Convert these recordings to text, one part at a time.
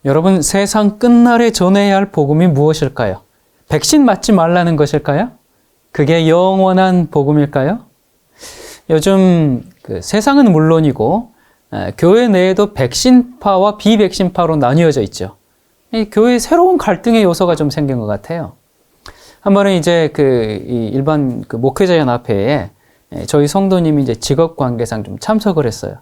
여러분, 세상 끝날에 전해야 할 복음이 무엇일까요? 백신 맞지 말라는 것일까요? 그게 영원한 복음일까요? 요즘 세상은 물론이고 교회 내에도 백신파와 비백신파로 나뉘어져 있죠. 교회에 새로운 갈등의 요소가 좀 생긴 것 같아요. 한 번은 이제 일반 목회자연합회에 저희 성도님이 이제 직업관계상 좀 참석을 했어요.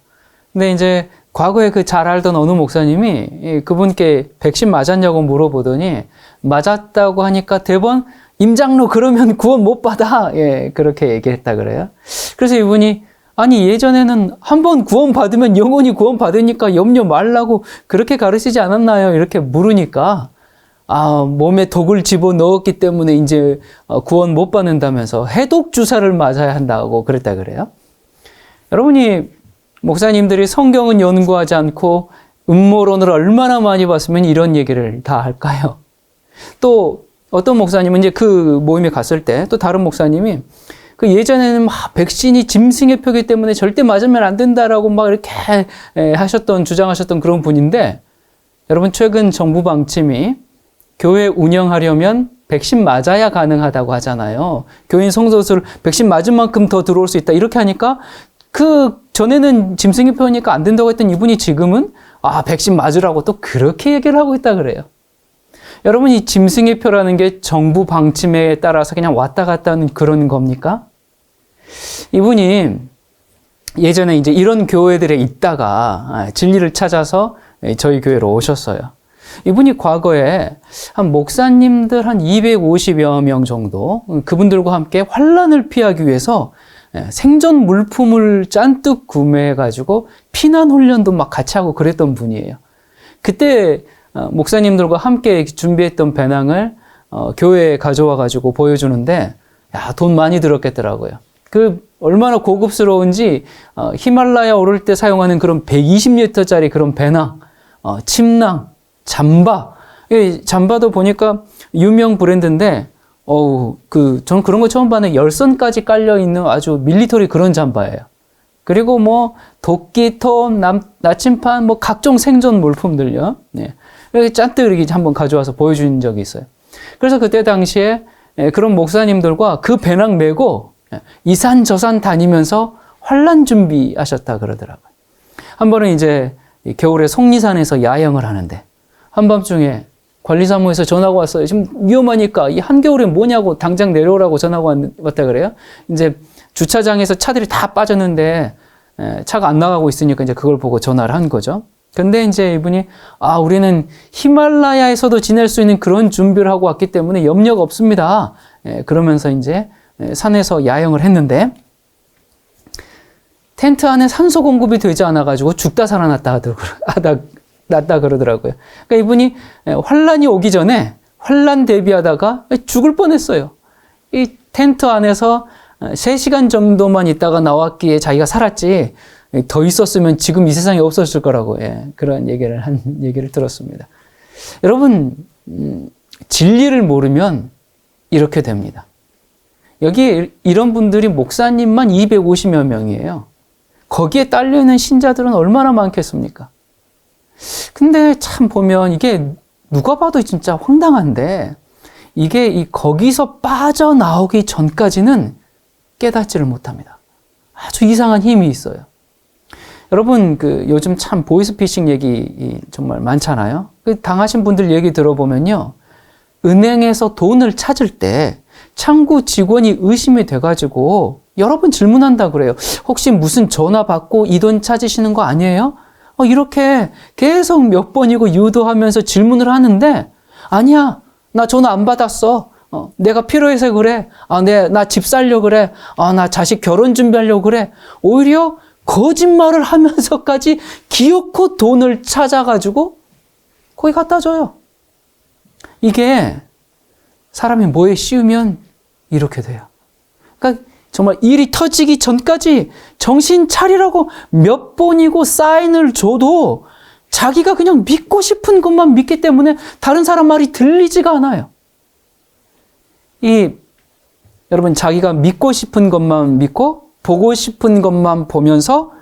근데 이제 과거에 잘 알던 어느 목사님이 그분께 백신 맞았냐고 물어보더니 맞았다고 하니까 대번 임장로 그러면 구원 못 받아. 그렇게 얘기했다 그래요. 그래서 이분이 아니 예전에는 한번 구원 받으면 영원히 구원 받으니까 염려 말라고 그렇게 가르치지 않았나요? 이렇게 물으니까 몸에 독을 집어넣었기 때문에 이제 구원 못 받는다면서 해독 주사를 맞아야 한다고 그랬다 그래요. 여러분이 목사님들이 성경은 연구하지 않고 음모론을 얼마나 많이 봤으면 이런 얘기를 다 할까요? 또 어떤 목사님은 이제 그 모임에 갔을 때 또 다른 목사님이 예전에는 막 백신이 짐승의 표기 때문에 절대 맞으면 안 된다라고 막 이렇게 주장하셨던 그런 분인데 여러분 최근 정부 방침이 교회 운영하려면 백신 맞아야 가능하다고 하잖아요. 교인 성도들 백신 맞은 만큼 더 들어올 수 있다 이렇게 하니까 전에는 짐승의 표니까 안 된다고 했던 이분이 지금은 백신 맞으라고 또 그렇게 얘기를 하고 있다 그래요. 여러분 이 짐승의 표라는 게 정부 방침에 따라서 그냥 왔다 갔다 하는 그런 겁니까? 이분이 예전에 이제 이런 교회들에 있다가 진리를 찾아서 저희 교회로 오셨어요. 이분이 과거에 한 목사님들 한 250여 명 정도 그분들과 함께 환난을 피하기 위해서 생존 물품을 잔뜩 구매해가지고 피난 훈련도 막 같이 하고 그랬던 분이에요. 그때 목사님들과 함께 준비했던 배낭을 교회에 가져와가지고 보여주는데 돈 많이 들었겠더라고요. 얼마나 고급스러운지 히말라야 오를 때 사용하는 그런 120리터짜리 그런 배낭, 침낭, 잠바. 잠바도 보니까 유명 브랜드인데 저는 그런 거 처음 봤는데 열선까지 깔려있는 아주 밀리터리 그런 잠바예요. 그리고 도끼톱, 나침판, 각종 생존 물품들요. 이렇게 잔뜩 이렇게 한번 가져와서 보여준 적이 있어요. 그래서 그때 당시에 그런 목사님들과 그 배낭 메고 이산 저산 다니면서 환난 준비하셨다 그러더라고요. 한 번은 이제 겨울에 속리산에서 야영을 하는데 한밤중에 관리사무에서 전화가 왔어요. 지금 위험하니까 이 한겨울에 뭐냐고 당장 내려오라고 전화가 왔다 그래요. 이제 주차장에서 차들이 다 빠졌는데 차가 안 나가고 있으니까 이제 그걸 보고 전화를 한 거죠. 근데 이제 이분이 우리는 히말라야에서도 지낼 수 있는 그런 준비를 하고 왔기 때문에 염려가 없습니다. 그러면서 이제 산에서 야영을 했는데 텐트 안에 산소 공급이 되지 않아가지고 죽다 살아났다 그러더라고요. 그러니까 이분이 환란이 오기 전에 환란 대비하다가 죽을 뻔했어요. 이 텐트 안에서 3시간 정도만 있다가 나왔기에 자기가 살았지 더 있었으면 지금 이 세상에 없었을 거라고 그런 얘기를 들었습니다. 여러분 진리를 모르면 이렇게 됩니다. 여기 이런 분들이 목사님만 250여 명이에요. 거기에 딸려있는 신자들은 얼마나 많겠습니까? 근데 참 보면 이게 누가 봐도 진짜 황당한데 이게 거기서 빠져나오기 전까지는 깨닫지를 못합니다. 아주 이상한 힘이 있어요. 여러분 요즘 참 보이스피싱 얘기 정말 많잖아요. 당하신 분들 얘기 들어보면요. 은행에서 돈을 찾을 때 창구 직원이 의심이 돼가지고 여러 번 질문한다 그래요. 혹시 무슨 전화 받고 이 돈 찾으시는 거 아니에요? 이렇게 계속 몇 번이고 유도하면서 질문을 하는데 아니야, 나 전화 안 받았어. 내가 필요해서 그래. 나 집 살려고 그래. 나 자식 결혼 준비하려고 그래. 오히려 거짓말을 하면서까지 기어코 돈을 찾아가지고 거기 갖다 줘요. 이게 사람이 뭐에 씌우면 이렇게 돼요. 그러니까 정말 일이 터지기 전까지 정신 차리라고 몇 번이고 사인을 줘도 자기가 그냥 믿고 싶은 것만 믿기 때문에 다른 사람 말이 들리지가 않아요. 여러분 자기가 믿고 싶은 것만 믿고 보고 싶은 것만 보면서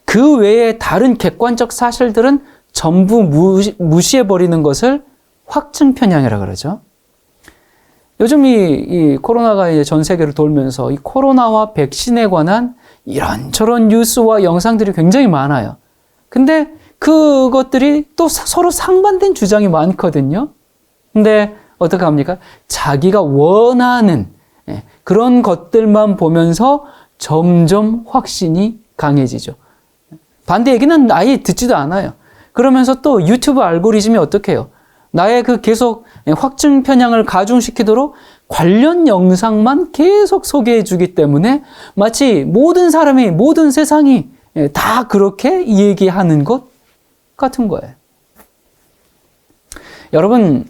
그 외에 다른 객관적 사실들은 전부 무시해버리는 것을 확증 편향이라 그러죠. 요즘 이 코로나가 이제 전 세계를 돌면서 이 코로나와 백신에 관한 이런저런 뉴스와 영상들이 굉장히 많아요. 근데 그것들이 또 서로 상반된 주장이 많거든요. 근데 어떻게 합니까? 자기가 원하는 그런 것들만 보면서 점점 확신이 강해지죠. 반대 얘기는 아예 듣지도 않아요. 그러면서 또 유튜브 알고리즘이 어떻게 해요? 나의 그 계속 확증 편향을 가중시키도록 관련 영상만 계속 소개해 주기 때문에 마치 모든 사람이, 모든 세상이 다 그렇게 얘기하는 것 같은 거예요. 여러분,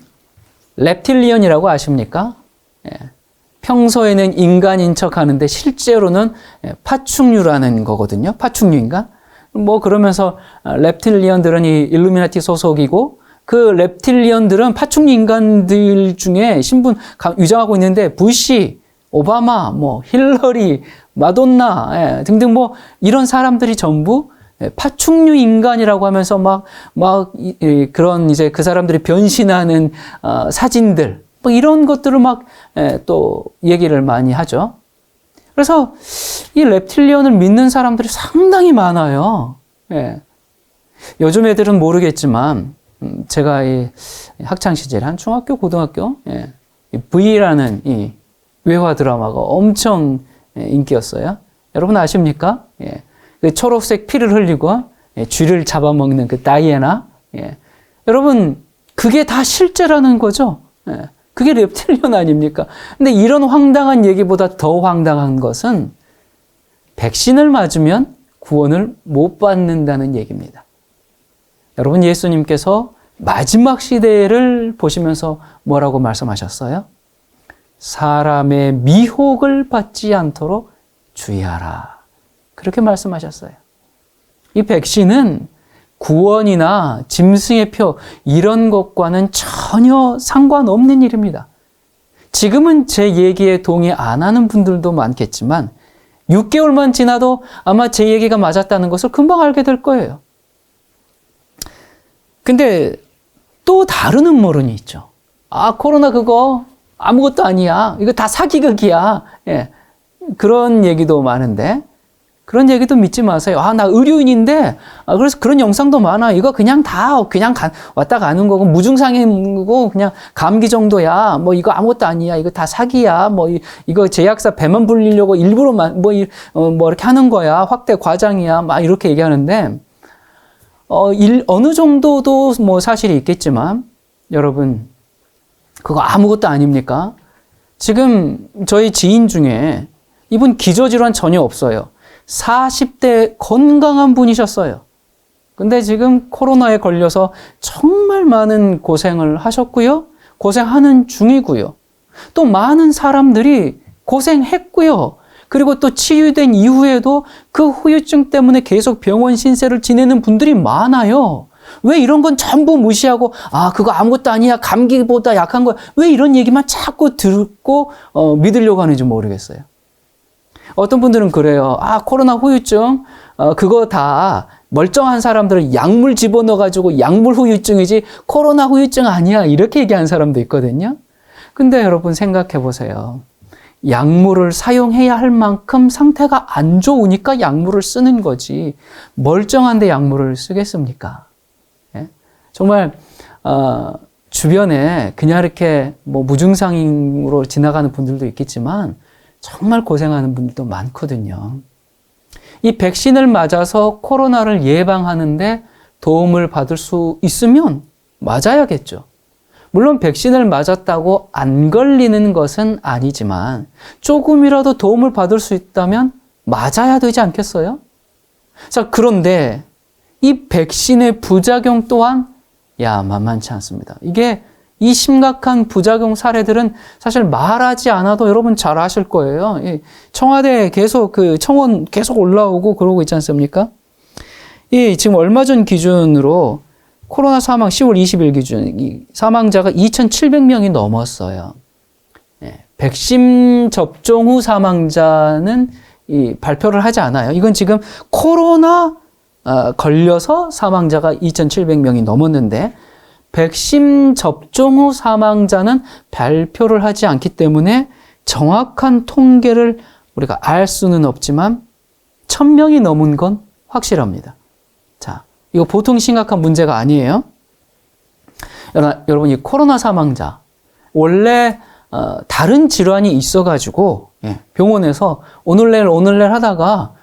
reptilian이라고 아십니까? 평소에는 인간인 척 하는데 실제로는 파충류라는 거거든요. 파충류 인간. 뭐 그러면서 reptilian들은 이 일루미나티 소속이고 그 reptilian들은 파충류 인간들 중에 신분 위장하고 있는데 부시, 오바마, 뭐 힐러리, 마돈나 등등 뭐 이런 사람들이 전부 파충류 인간이라고 하면서 그런 이제 그 사람들이 변신하는 사진들 뭐 이런 것들을 또 얘기를 많이 하죠. 그래서 이 reptilian을 믿는 사람들이 상당히 많아요. 요즘 애들은 모르겠지만 제가 이 학창 시절에 한 중학교, 고등학교 V라는 이 외화 드라마가 엄청 인기였어요. 여러분 아십니까? 그 초록색 피를 흘리고 쥐를 잡아먹는 그 다이애나. 여러분 그게 다 실제라는 거죠. 그게 reptilian 아닙니까? 근데 이런 황당한 얘기보다 더 황당한 것은 백신을 맞으면 구원을 못 받는다는 얘기입니다. 여러분 예수님께서 마지막 시대를 보시면서 뭐라고 말씀하셨어요? 사람의 미혹을 받지 않도록 주의하라. 그렇게 말씀하셨어요. 이 백신은 구원이나 짐승의 표 이런 것과는 전혀 상관없는 일입니다. 지금은 제 얘기에 동의 안 하는 분들도 많겠지만 6개월만 지나도 아마 제 얘기가 맞았다는 것을 금방 알게 될 거예요. 근데 또 다른 음모론이 있죠. 코로나 그거 아무것도 아니야. 이거 다 사기극이야. 그런 얘기도 많은데 그런 얘기도 믿지 마세요. 나 의료인인데 그래서 그런 영상도 많아. 이거 그냥 왔다 가는 거고 무증상이고 그냥 감기 정도야. 뭐 이거 아무것도 아니야. 이거 다 사기야. 뭐 이거 제약사 배만 불리려고 일부러 뭐 이렇게 하는 거야. 확대 과장이야. 막 이렇게 얘기하는데 어느 정도도 뭐 사실이 있겠지만 여러분 그거 아무것도 아닙니까? 지금 저희 지인 중에 이분 기저질환 전혀 없어요. 40대 건강한 분이셨어요. 근데 지금 코로나에 걸려서 정말 많은 고생을 하셨고요. 고생하는 중이고요. 또 많은 사람들이 고생했고요. 그리고 또 치유된 이후에도 그 후유증 때문에 계속 병원 신세를 지내는 분들이 많아요. 왜 이런 건 전부 무시하고 그거 아무것도 아니야. 감기보다 약한 거야. 왜 이런 얘기만 자꾸 듣고 믿으려고 하는지 모르겠어요. 어떤 분들은 그래요. 코로나 후유증 그거 다 멀쩡한 사람들은 약물 집어넣어가지고 약물 후유증이지 코로나 후유증 아니야. 이렇게 얘기하는 사람도 있거든요. 근데 여러분 생각해 보세요. 약물을 사용해야 할 만큼 상태가 안 좋으니까 약물을 쓰는 거지 멀쩡한데 약물을 쓰겠습니까? 정말 주변에 그냥 이렇게 뭐 무증상으로 지나가는 분들도 있겠지만 정말 고생하는 분들도 많거든요. 이 백신을 맞아서 코로나를 예방하는데 도움을 받을 수 있으면 맞아야겠죠. 물론 백신을 맞았다고 안 걸리는 것은 아니지만 조금이라도 도움을 받을 수 있다면 맞아야 되지 않겠어요? 자, 그런데 이 백신의 부작용 또한 만만치 않습니다. 이 심각한 부작용 사례들은 사실 말하지 않아도 여러분 잘 아실 거예요. 청와대 계속 청원 계속 올라오고 그러고 있지 않습니까? 지금 얼마 전 기준으로 코로나 사망 10월 20일 기준 사망자가 2,700명이 넘었어요. 백신 접종 후 사망자는 발표를 하지 않아요. 이건 지금 코로나 걸려서 사망자가 2,700명이 넘었는데 백신 접종 후 사망자는 발표를 하지 않기 때문에 정확한 통계를 우리가 알 수는 없지만 1,000명이 넘은 건 확실합니다. 자, 이거 보통 심각한 문제가 아니에요. 여러분, 이 코로나 사망자 원래 다른 질환이 있어가지고 병원에서 오늘 내일 하다가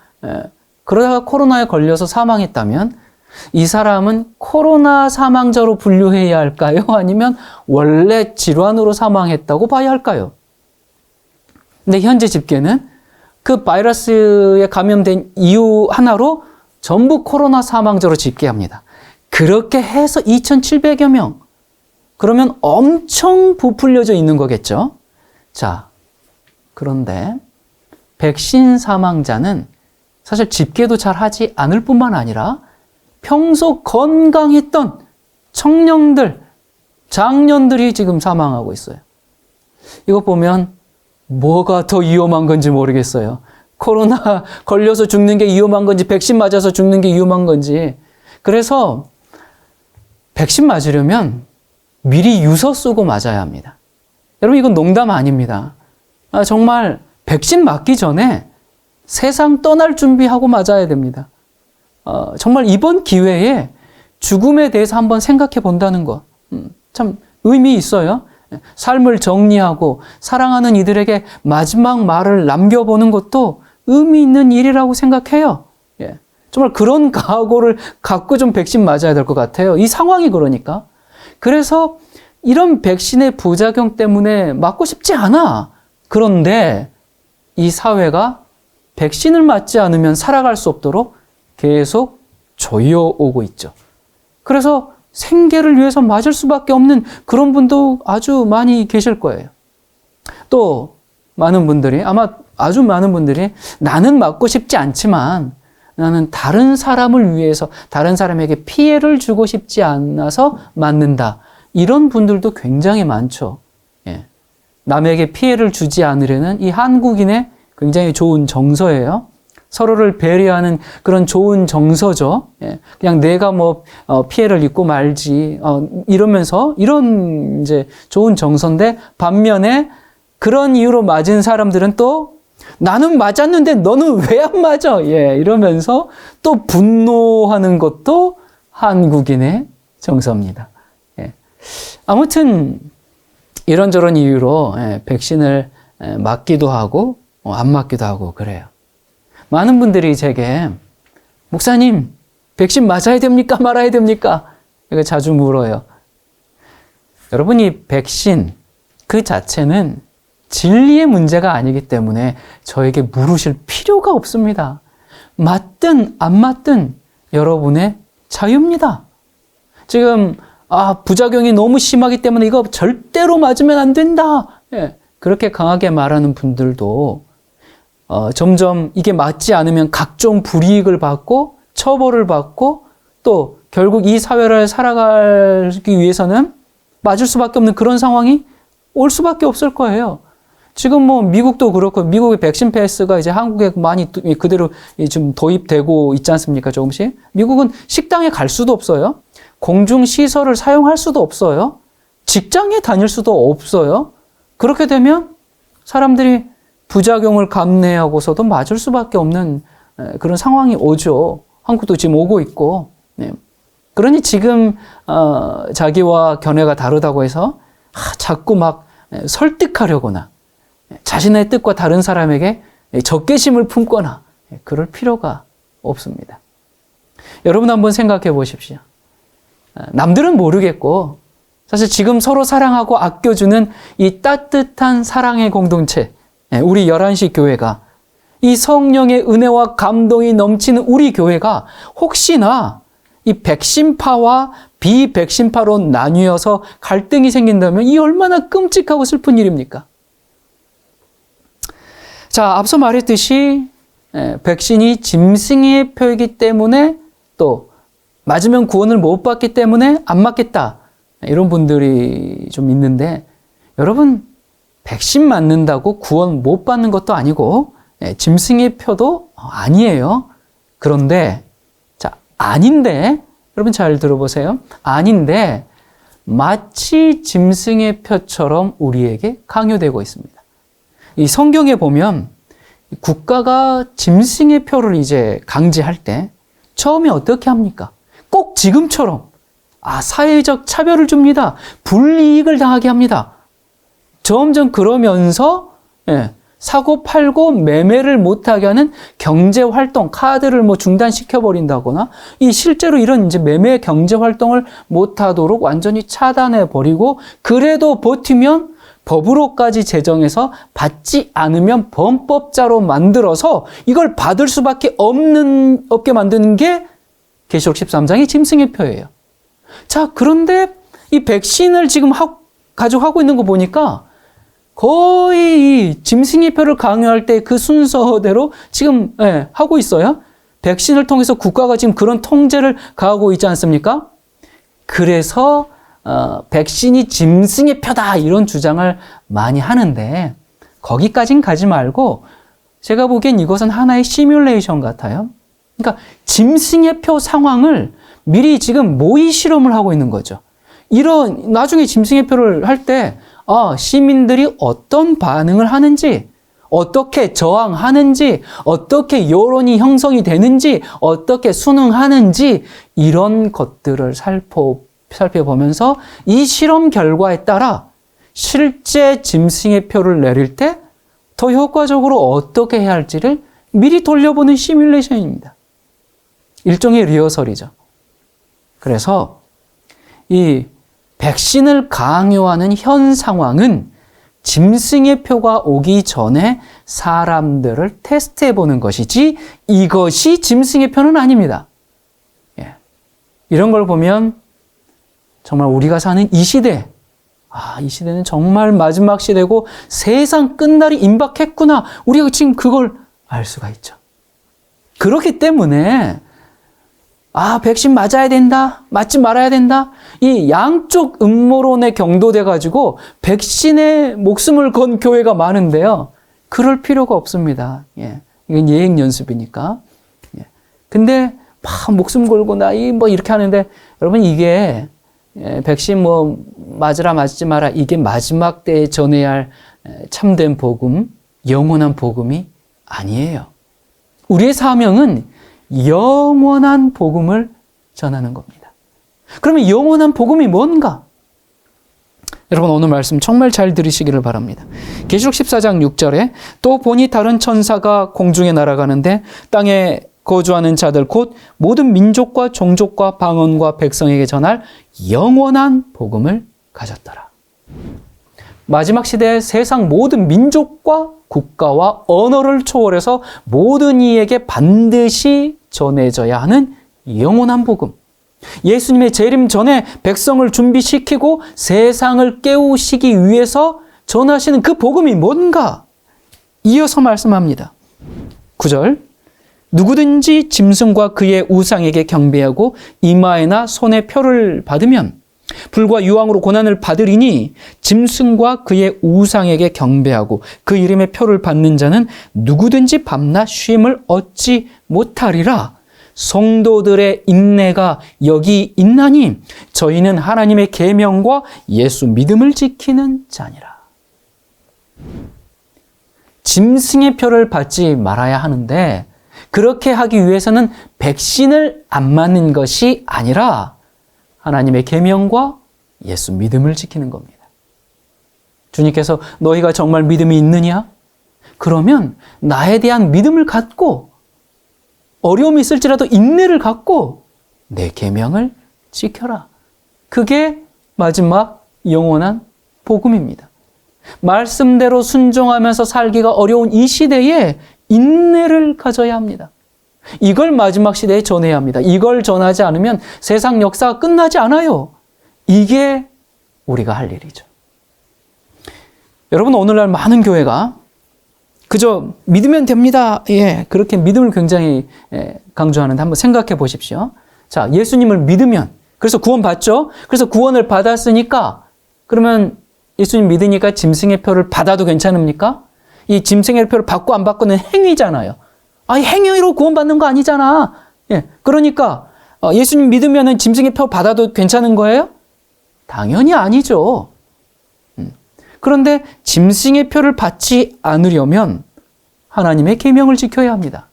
그러다가 코로나에 걸려서 사망했다면 이 사람은 코로나 사망자로 분류해야 할까요? 아니면 원래 질환으로 사망했다고 봐야 할까요? 근데 현재 집계는 그 바이러스에 감염된 이유 하나로 전부 코로나 사망자로 집계합니다. 그렇게 해서 2,700여 명. 그러면 엄청 부풀려져 있는 거겠죠? 자, 그런데 백신 사망자는 사실 집계도 잘 하지 않을 뿐만 아니라 평소 건강했던 청년들, 장년들이 지금 사망하고 있어요. 이거 보면 뭐가 더 위험한 건지 모르겠어요. 코로나 걸려서 죽는 게 위험한 건지, 백신 맞아서 죽는 게 위험한 건지. 그래서 백신 맞으려면 미리 유서 쓰고 맞아야 합니다. 여러분, 이건 농담 아닙니다. 정말 백신 맞기 전에 세상 떠날 준비하고 맞아야 됩니다. 정말 이번 기회에 죽음에 대해서 한번 생각해 본다는 것, 참 의미 있어요. 삶을 정리하고 사랑하는 이들에게 마지막 말을 남겨보는 것도 의미 있는 일이라고 생각해요. 정말 그런 각오를 갖고 좀 백신 맞아야 될 것 같아요. 이 상황이 그러니까. 그래서 이런 백신의 부작용 때문에 맞고 싶지 않아. 그런데 이 사회가 백신을 맞지 않으면 살아갈 수 없도록 계속 조여오고 있죠. 그래서 생계를 위해서 맞을 수밖에 없는 그런 분도 아주 많이 계실 거예요. 또 많은 분들이, 아마 아주 많은 분들이 나는 맞고 싶지 않지만 나는 다른 사람을 위해서 다른 사람에게 피해를 주고 싶지 않아서 맞는다. 이런 분들도 굉장히 많죠. 남에게 피해를 주지 않으려는 이 한국인의 굉장히 좋은 정서예요. 서로를 배려하는 그런 좋은 정서죠. 그냥 내가 피해를 입고 말지, 이러면서, 이런 이제 좋은 정서인데, 반면에 그런 이유로 맞은 사람들은 또 나는 맞았는데 너는 왜 안 맞아? 이러면서 또 분노하는 것도 한국인의 정서입니다. 아무튼, 이런저런 이유로 백신을 맞기도 하고, 안 맞기도 하고, 그래요. 많은 분들이 제게 목사님, 백신 맞아야 됩니까? 말아야 됩니까? 이거 자주 물어요. 여러분, 이 백신 그 자체는 진리의 문제가 아니기 때문에 저에게 물으실 필요가 없습니다. 맞든 안 맞든 여러분의 자유입니다. 지금 부작용이 너무 심하기 때문에 이거 절대로 맞으면 안 된다. 그렇게 강하게 말하는 분들도 점점 이게 맞지 않으면 각종 불이익을 받고 처벌을 받고 또 결국 이 사회를 살아가기 위해서는 맞을 수밖에 없는 그런 상황이 올 수밖에 없을 거예요. 지금 미국도 그렇고 미국의 백신 패스가 이제 한국에 많이 그대로 좀 도입되고 있지 않습니까? 조금씩. 미국은 식당에 갈 수도 없어요. 공중시설을 사용할 수도 없어요. 직장에 다닐 수도 없어요. 그렇게 되면 사람들이 부작용을 감내하고서도 맞을 수밖에 없는 그런 상황이 오죠. 한국도 지금 오고 있고. 그러니 지금 자기와 견해가 다르다고 해서 자꾸 막 설득하려거나 자신의 뜻과 다른 사람에게 적개심을 품거나 그럴 필요가 없습니다. 여러분 한번 생각해 보십시오. 남들은 모르겠고 사실 지금 서로 사랑하고 아껴주는 이 따뜻한 사랑의 공동체, 우리 11시 교회가, 이 성령의 은혜와 감동이 넘치는 우리 교회가 혹시나 이 백신파와 비백신파로 나뉘어서 갈등이 생긴다면 이 얼마나 끔찍하고 슬픈 일입니까? 자, 앞서 말했듯이 백신이 짐승의 표이기 때문에 또 맞으면 구원을 못 받기 때문에 안 맞겠다. 이런 분들이 좀 있는데 여러분, 백신 맞는다고 구원 못 받는 것도 아니고 짐승의 표도 아니에요. 그런데 자, 아닌데, 여러분 잘 들어보세요. 아닌데, 마치 짐승의 표처럼 우리에게 강요되고 있습니다. 이 성경에 보면 국가가 짐승의 표를 이제 강제할 때 처음에 어떻게 합니까? 꼭 지금처럼 사회적 차별을 줍니다. 불이익을 당하게 합니다. 점점 그러면서 사고 팔고 매매를 못하게 하는 경제 활동, 카드를 중단시켜 버린다거나 실제로 이런 이제 매매 경제 활동을 못하도록 완전히 차단해 버리고, 그래도 버티면 법으로까지 제정해서 받지 않으면 범법자로 만들어서 이걸 받을 수밖에 없게 만드는 게 계시록 13장의 짐승의 표예요. 자, 그런데 이 백신을 지금 가지고 하고 있는 거 보니까 거의 이 짐승의 표를 강요할 때 그 순서대로 지금 하고 있어요. 백신을 통해서 국가가 지금 그런 통제를 가하고 있지 않습니까? 그래서 백신이 짐승의 표다 이런 주장을 많이 하는데, 거기까진 가지 말고 제가 보기엔 이것은 하나의 시뮬레이션 같아요. 그러니까 짐승의 표 상황을 미리 지금 모의 실험을 하고 있는 거죠. 나중에 짐승의 표를 할 때 시민들이 어떤 반응을 하는지, 어떻게 저항하는지, 어떻게 여론이 형성이 되는지, 어떻게 순응하는지, 이런 것들을 살펴보면서 이 실험 결과에 따라 실제 짐승의 표를 내릴 때 더 효과적으로 어떻게 해야 할지를 미리 돌려보는 시뮬레이션입니다. 일종의 리허설이죠. 그래서 이 백신을 강요하는 현 상황은 짐승의 표가 오기 전에 사람들을 테스트해 보는 것이지, 이것이 짐승의 표는 아닙니다. 이런 걸 보면 정말 우리가 사는 이 시대, 이 시대는 정말 마지막 시대고 세상 끝날이 임박했구나, 우리가 지금 그걸 알 수가 있죠. 그렇기 때문에 백신 맞아야 된다, 맞지 말아야 된다, 이 양쪽 음모론에 경도돼 가지고 백신에 목숨을 건 교회가 많은데요, 그럴 필요가 없습니다. 이건 예행 연습이니까. 근데 막 목숨 걸고 이렇게 하는데, 여러분 이게 백신 맞으라 맞지 마라, 이게 마지막 때에 전해야 할 참된 복음, 영원한 복음이 아니에요. 우리의 사명은 영원한 복음을 전하는 겁니다. 그러면 영원한 복음이 뭔가? 여러분 오늘 말씀 정말 잘 들으시기를 바랍니다. 계시록 14장 6절에 또 보니 다른 천사가 공중에 날아가는데 땅에 거주하는 자들 곧 모든 민족과 종족과 방언과 백성에게 전할 영원한 복음을 가졌더라. 마지막 시대에 세상 모든 민족과 국가와 언어를 초월해서 모든 이에게 반드시 전해져야 하는 영원한 복음. 예수님의 재림 전에 백성을 준비시키고 세상을 깨우시기 위해서 전하시는 그 복음이 뭔가? 이어서 말씀합니다. 9절. 누구든지 짐승과 그의 우상에게 경배하고 이마에나 손에 표를 받으면 불과 유황으로 고난을 받으리니, 짐승과 그의 우상에게 경배하고 그 이름의 표를 받는 자는 누구든지 밤낮 쉼을 얻지 못하리라. 성도들의 인내가 여기 있나니 저희는 하나님의 계명과 예수 믿음을 지키는 자니라. 짐승의 표를 받지 말아야 하는데, 그렇게 하기 위해서는 백신을 안 맞는 것이 아니라 하나님의 계명과 예수 믿음을 지키는 겁니다. 주님께서 너희가 정말 믿음이 있느냐? 그러면 나에 대한 믿음을 갖고, 어려움이 있을지라도 인내를 갖고 내 계명을 지켜라. 그게 마지막 영원한 복음입니다. 말씀대로 순종하면서 살기가 어려운 이 시대에 인내를 가져야 합니다. 이걸 마지막 시대에 전해야 합니다. 이걸 전하지 않으면 세상 역사가 끝나지 않아요. 이게 우리가 할 일이죠. 여러분, 오늘날 많은 교회가 그저 믿으면 됩니다. 그렇게 믿음을 굉장히 강조하는데 한번 생각해 보십시오. 자, 예수님을 믿으면, 그래서 구원받죠? 그래서 구원을 받았으니까, 그러면 예수님 믿으니까 짐승의 표를 받아도 괜찮습니까? 이 짐승의 표를 받고 안 받고는 행위잖아요. 행위로 구원받는 거 아니잖아. 그러니까 예수님 믿으면 짐승의 표 받아도 괜찮은 거예요? 당연히 아니죠. 그런데 짐승의 표를 받지 않으려면 하나님의 계명을 지켜야 합니다.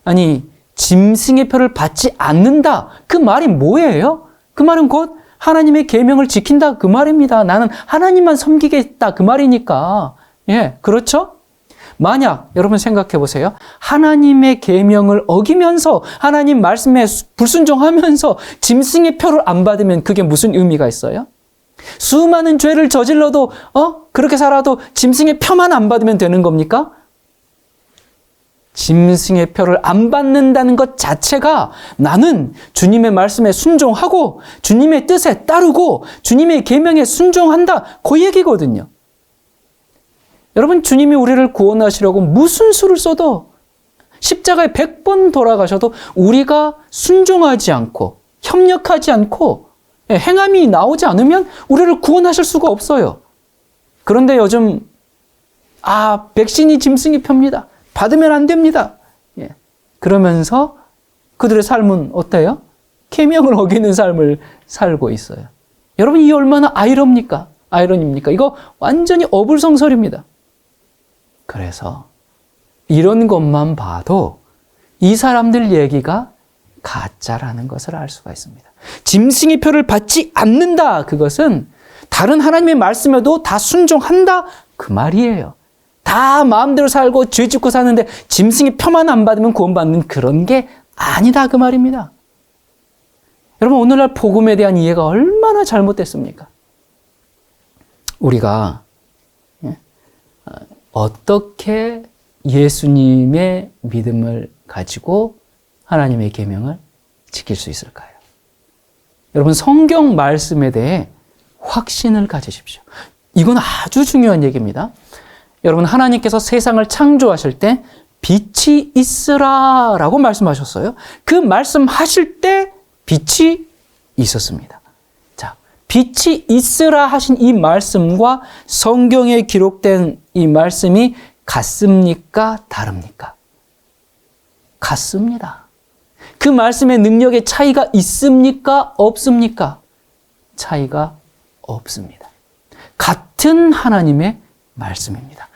아니, 짐승의 표를 받지 않는다. 그 말이 뭐예요? 그 말은 곧 하나님의 계명을 지킨다 그 말입니다. 나는 하나님만 섬기겠다 그 말이니까. 예, 그렇죠? 만약 여러분 생각해 보세요. 하나님의 계명을 어기면서 하나님 말씀에 불순종하면서 짐승의 표를 안 받으면 그게 무슨 의미가 있어요? 수많은 죄를 저질러도 그렇게 살아도 짐승의 표만 안 받으면 되는 겁니까? 짐승의 표를 안 받는다는 것 자체가 나는 주님의 말씀에 순종하고 주님의 뜻에 따르고 주님의 계명에 순종한다 그 얘기거든요. 여러분, 주님이 우리를 구원하시려고 무슨 수를 써도 십자가에 100번 돌아가셔도 우리가 순종하지 않고 협력하지 않고 행함이 나오지 않으면 우리를 구원하실 수가 없어요. 그런데 요즘 백신이 짐승의 표입니다. 받으면 안 됩니다. 그러면서 그들의 삶은 어때요? 계명을 어기는 삶을 살고 있어요. 여러분, 이 얼마나 아이러니입니까? 이거 완전히 어불성설입니다. 그래서 이런 것만 봐도 이 사람들 얘기가 가짜라는 것을 알 수가 있습니다. 짐승의 표를 받지 않는다. 그것은 다른 하나님의 말씀에도 다 순종한다. 그 말이에요. 다 마음대로 살고 죄 짓고 사는데 짐승의 표만 안 받으면 구원받는 그런 게 아니다. 그 말입니다. 여러분, 오늘날 복음에 대한 이해가 얼마나 잘못됐습니까? 우리가 어떻게 예수님의 믿음을 가지고 하나님의 계명을 지킬 수 있을까요? 여러분, 성경 말씀에 대해 확신을 가지십시오. 이건 아주 중요한 얘기입니다. 여러분, 하나님께서 세상을 창조하실 때 빛이 있으라 라고 말씀하셨어요. 그 말씀하실 때 빛이 있었습니다. 자, 빛이 있으라 하신 이 말씀과 성경에 기록된 이 말씀이 같습니까? 다릅니까? 같습니다. 그 말씀의 능력의 차이가 있습니까? 없습니까? 차이가 없습니다. 같은 하나님의 말씀입니다.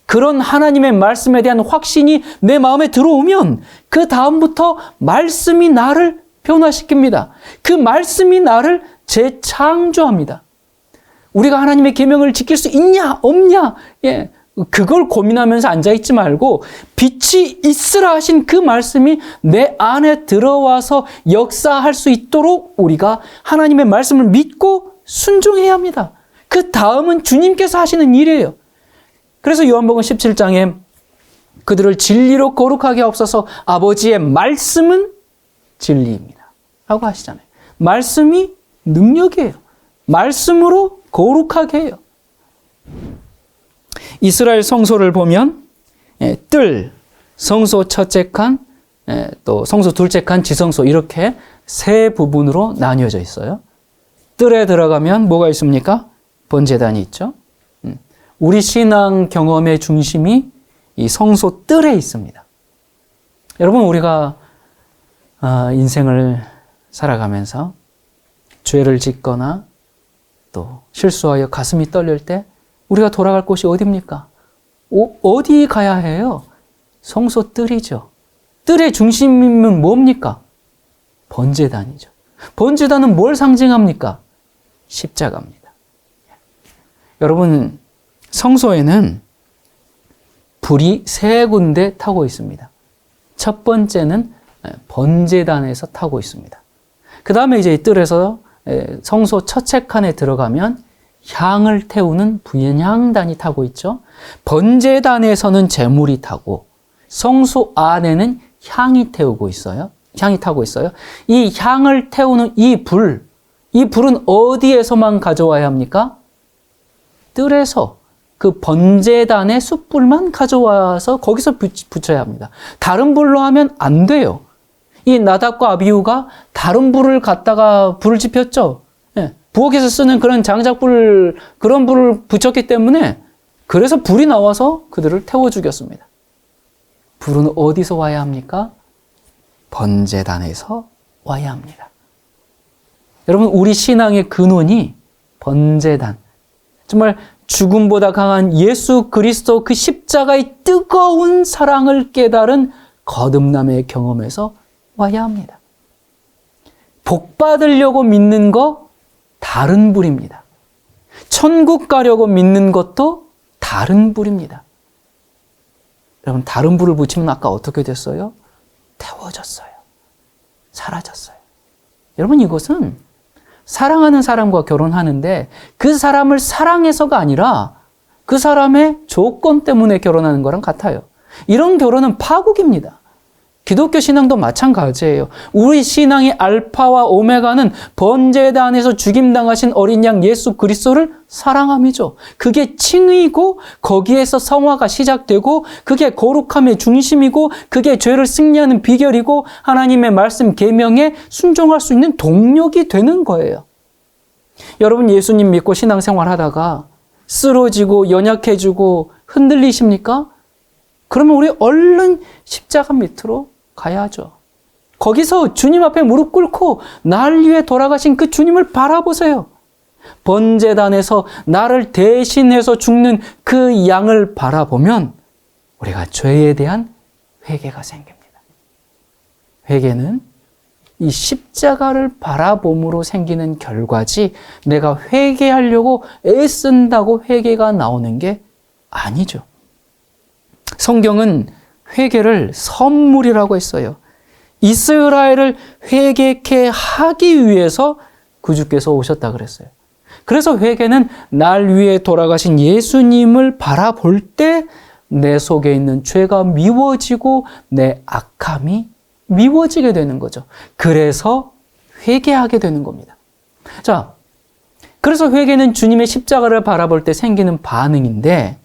그런 하나님의 말씀에 대한 확신이 내 마음에 들어오면 그 다음부터 말씀이 나를 변화시킵니다. 그 말씀이 나를 재창조합니다. 우리가 하나님의 계명을 지킬 수 있냐 없냐, 그걸 고민하면서 앉아있지 말고 빛이 있으라 하신 그 말씀이 내 안에 들어와서 역사할 수 있도록 우리가 하나님의 말씀을 믿고 순종해야 합니다. 그 다음은 주님께서 하시는 일이에요. 그래서 요한복음 17장에 그들을 진리로 거룩하게 하옵소서, 아버지의 말씀은 진리입니다 라고 하시잖아요. 말씀이 능력이에요. 말씀으로 거룩하게 해요. 이스라엘 성소를 보면 뜰, 성소 첫째 칸, 또 성소 둘째 칸, 지성소 이렇게 세 부분으로 나뉘어져 있어요. 뜰에 들어가면 뭐가 있습니까? 번제단이 있죠. 우리 신앙 경험의 중심이 이 성소 뜰에 있습니다. 여러분, 우리가 인생을 살아가면서 죄를 짓거나 또 실수하여 가슴이 떨릴 때 우리가 돌아갈 곳이 어디입니까? 어디 가야 해요? 성소 뜰이죠. 뜰의 중심은 뭡니까? 번제단이죠. 번제단은 뭘 상징합니까? 십자가입니다. 여러분, 성소에는 불이 세 군데 타고 있습니다. 첫 번째는 번제단에서 타고 있습니다. 그 다음에 이제 이 뜰에서 성소 첫째 칸에 들어가면 향을 태우는 분향단이 타고 있죠. 번제단에서는 제물이 타고 성소 안에는 향이 타고 있어요. 이 향을 태우는 이 불은 어디에서만 가져와야 합니까? 뜰에서 그 번제단의 숯불만 가져와서 거기서 붙여야 합니다. 다른 불로 하면 안 돼요. 이 나답과 아비후가 다른 불을 갖다가 불을 지폈죠. 부엌에서 쓰는 그런 장작불, 그런 불을 붙였기 때문에 그래서 불이 나와서 그들을 태워 죽였습니다. 불은 어디서 와야 합니까? 번제단에서 와야 합니다. 여러분, 우리 신앙의 근원이 번제단, 정말 죽음보다 강한 예수 그리스도 그 십자가의 뜨거운 사랑을 깨달은 거듭남의 경험에서 와야 합니다. 복 받으려고 믿는 거 다른 불입니다. 천국 가려고 믿는 것도 다른 불입니다. 여러분, 다른 불을 붙이면 아까 어떻게 됐어요? 태워졌어요. 사라졌어요. 여러분, 이것은 사랑하는 사람과 결혼하는데 그 사람을 사랑해서가 아니라 그 사람의 조건 때문에 결혼하는 거랑 같아요. 이런 결혼은 파국입니다. 기독교 신앙도 마찬가지예요. 우리 신앙의 알파와 오메가는 번제단에서 죽임당하신 어린 양 예수 그리스도를 사랑함이죠. 그게 칭의고 거기에서 성화가 시작되고 그게 거룩함의 중심이고 그게 죄를 승리하는 비결이고 하나님의 말씀 계명에 순종할 수 있는 동력이 되는 거예요. 여러분, 예수님 믿고 신앙생활 하다가 쓰러지고 연약해지고 흔들리십니까? 그러면 우리 얼른 십자가 밑으로 가야죠. 거기서 주님 앞에 무릎 꿇고 날 위해 돌아가신 그 주님을 바라보세요. 번제단에서 나를 대신해서 죽는 그 양을 바라보면 우리가 죄에 대한 회개가 생깁니다. 회개는 이 십자가를 바라봄으로 생기는 결과지 내가 회개하려고 애쓴다고 회개가 나오는 게 아니죠. 성경은 회개를 선물이라고 했어요. 이스라엘을 회개케 하기 위해서 구주께서 오셨다 그랬어요. 그래서 회개는 날 위해 돌아가신 예수님을 바라볼 때 내 속에 있는 죄가 미워지고 내 악함이 미워지게 되는 거죠. 그래서 회개하게 되는 겁니다. 자, 그래서 회개는 주님의 십자가를 바라볼 때 생기는 반응인데,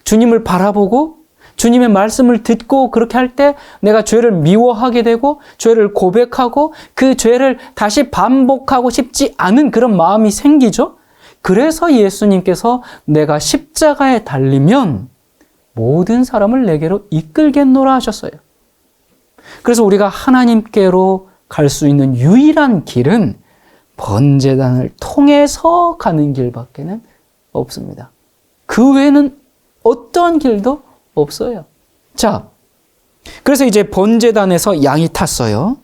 주님을 바라보고 주님의 말씀을 듣고 그렇게 할 때 내가 죄를 미워하게 되고 죄를 고백하고 그 죄를 다시 반복하고 싶지 않은 그런 마음이 생기죠. 그래서 예수님께서 내가 십자가에 달리면 모든 사람을 내게로 이끌겠노라 하셨어요. 그래서 우리가 하나님께로 갈 수 있는 유일한 길은 번제단을 통해서 가는 길밖에는 없습니다. 그 외에는 어떠한 길도 없어요. 자, 그래서 이제 번제단에서 양이 탔어요.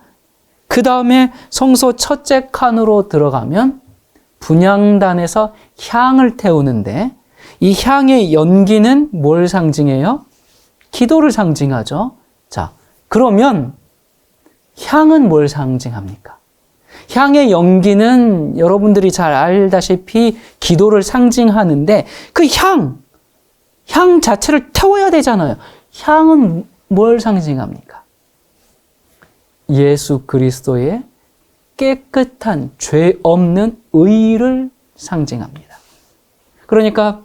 그 다음에 성소 첫째 칸으로 들어가면 분향단에서 향을 태우는데 이 향의 연기는 뭘 상징해요? 기도를 상징하죠. 자, 그러면 향은 뭘 상징합니까? 향의 연기는 여러분들이 잘 알다시피 기도를 상징하는데 그 향 자체를 태워야 되잖아요. 향은 뭘 상징합니까? 예수 그리스도의 깨끗한 죄 없는 의를 상징합니다. 그러니까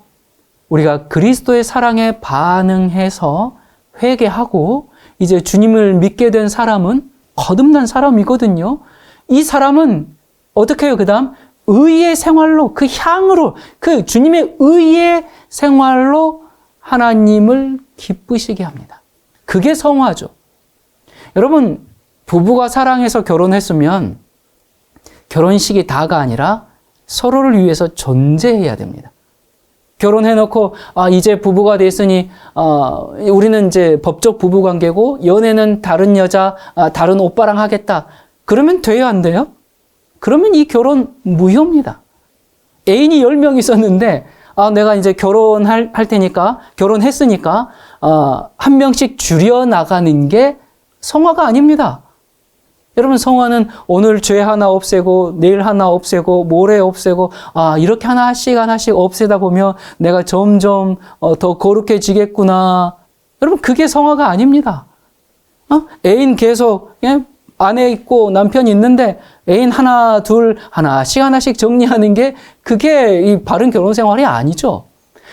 우리가 그리스도의 사랑에 반응해서 회개하고 이제 주님을 믿게 된 사람은 거듭난 사람이거든요. 이 사람은 어떻게 해요? 그 다음 의의 생활로 그 향으로 그 주님의 의의 생활로 하나님을 기쁘시게 합니다. 그게 성화죠. 여러분, 부부가 사랑해서 결혼했으면 결혼식이 다가 아니라 서로를 위해서 존재해야 됩니다. 결혼해놓고 이제 부부가 됐으니 우리는 이제 법적 부부관계고 연애는 다른 여자, 다른 오빠랑 하겠다. 그러면 돼요, 안 돼요? 그러면 이 결혼 무효입니다. 애인이 10명 있었는데 내가 이제 결혼할 테니까 결혼했으니까 한 명씩 줄여나가는 게 성화가 아닙니다. 여러분, 성화는 오늘 죄 하나 없애고 내일 하나 없애고 모레 없애고 이렇게 하나씩 없애다 보면 내가 점점 더 거룩해지겠구나. 여러분, 그게 성화가 아닙니다. 애인 계속 아내 있고 남편 있는데 애인 하나 둘 하나씩 정리하는 게 그게 이 바른 결혼 생활이 아니죠.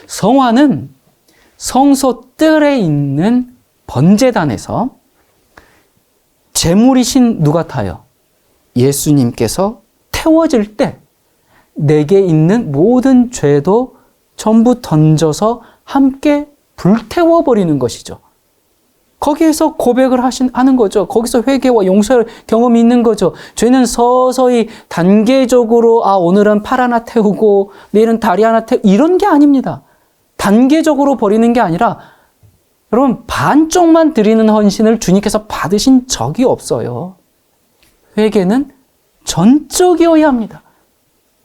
성화는 성소 뜰에 있는 번제단에서 제물이신 누가 타요? 예수님께서 태워질 때 내게 있는 모든 죄도 전부 던져서 함께 불태워버리는 것이죠. 거기에서 고백을 하는 거죠. 거기서 회개와 용서의 경험이 있는 거죠. 죄는 서서히 단계적으로 오늘은 팔 하나 태우고 내일은 다리 하나 태우고 이런 게 아닙니다. 단계적으로 버리는 게 아니라 여러분 반쪽만 드리는 헌신을 주님께서 받으신 적이 없어요. 회개는 전적이어야 합니다.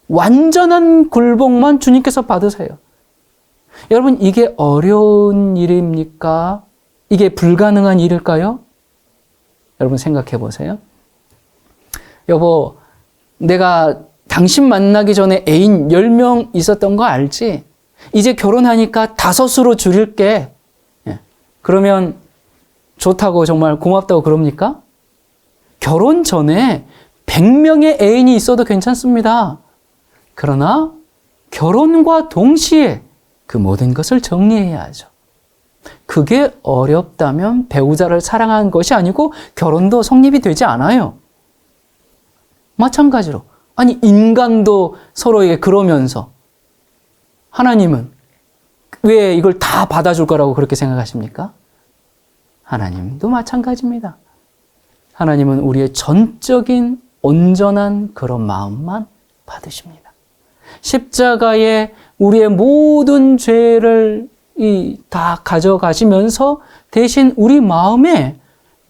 완전한 굴복만 주님께서 받으세요. 여러분 이게 어려운 일입니까? 이게 불가능한 일일까요? 여러분 생각해 보세요. 여보, 내가 당신 만나기 전에 애인 10명 있었던 거 알지? 이제 결혼하니까 5으로 줄일게. 그러면 좋다고 정말 고맙다고 그럽니까? 결혼 전에 100명의 애인이 있어도 괜찮습니다. 그러나 결혼과 동시에 그 모든 것을 정리해야 하죠. 그게 어렵다면 배우자를 사랑하는 것이 아니고 결혼도 성립이 되지 않아요. 마찬가지로 아니 인간도 서로에게 그러면서 하나님은 왜 이걸 다 받아줄 거라고 그렇게 생각하십니까? 하나님도 마찬가지입니다. 하나님은 우리의 전적인 온전한 그런 마음만 받으십니다. 십자가에 우리의 모든 죄를 다 가져가시면서 대신 우리 마음에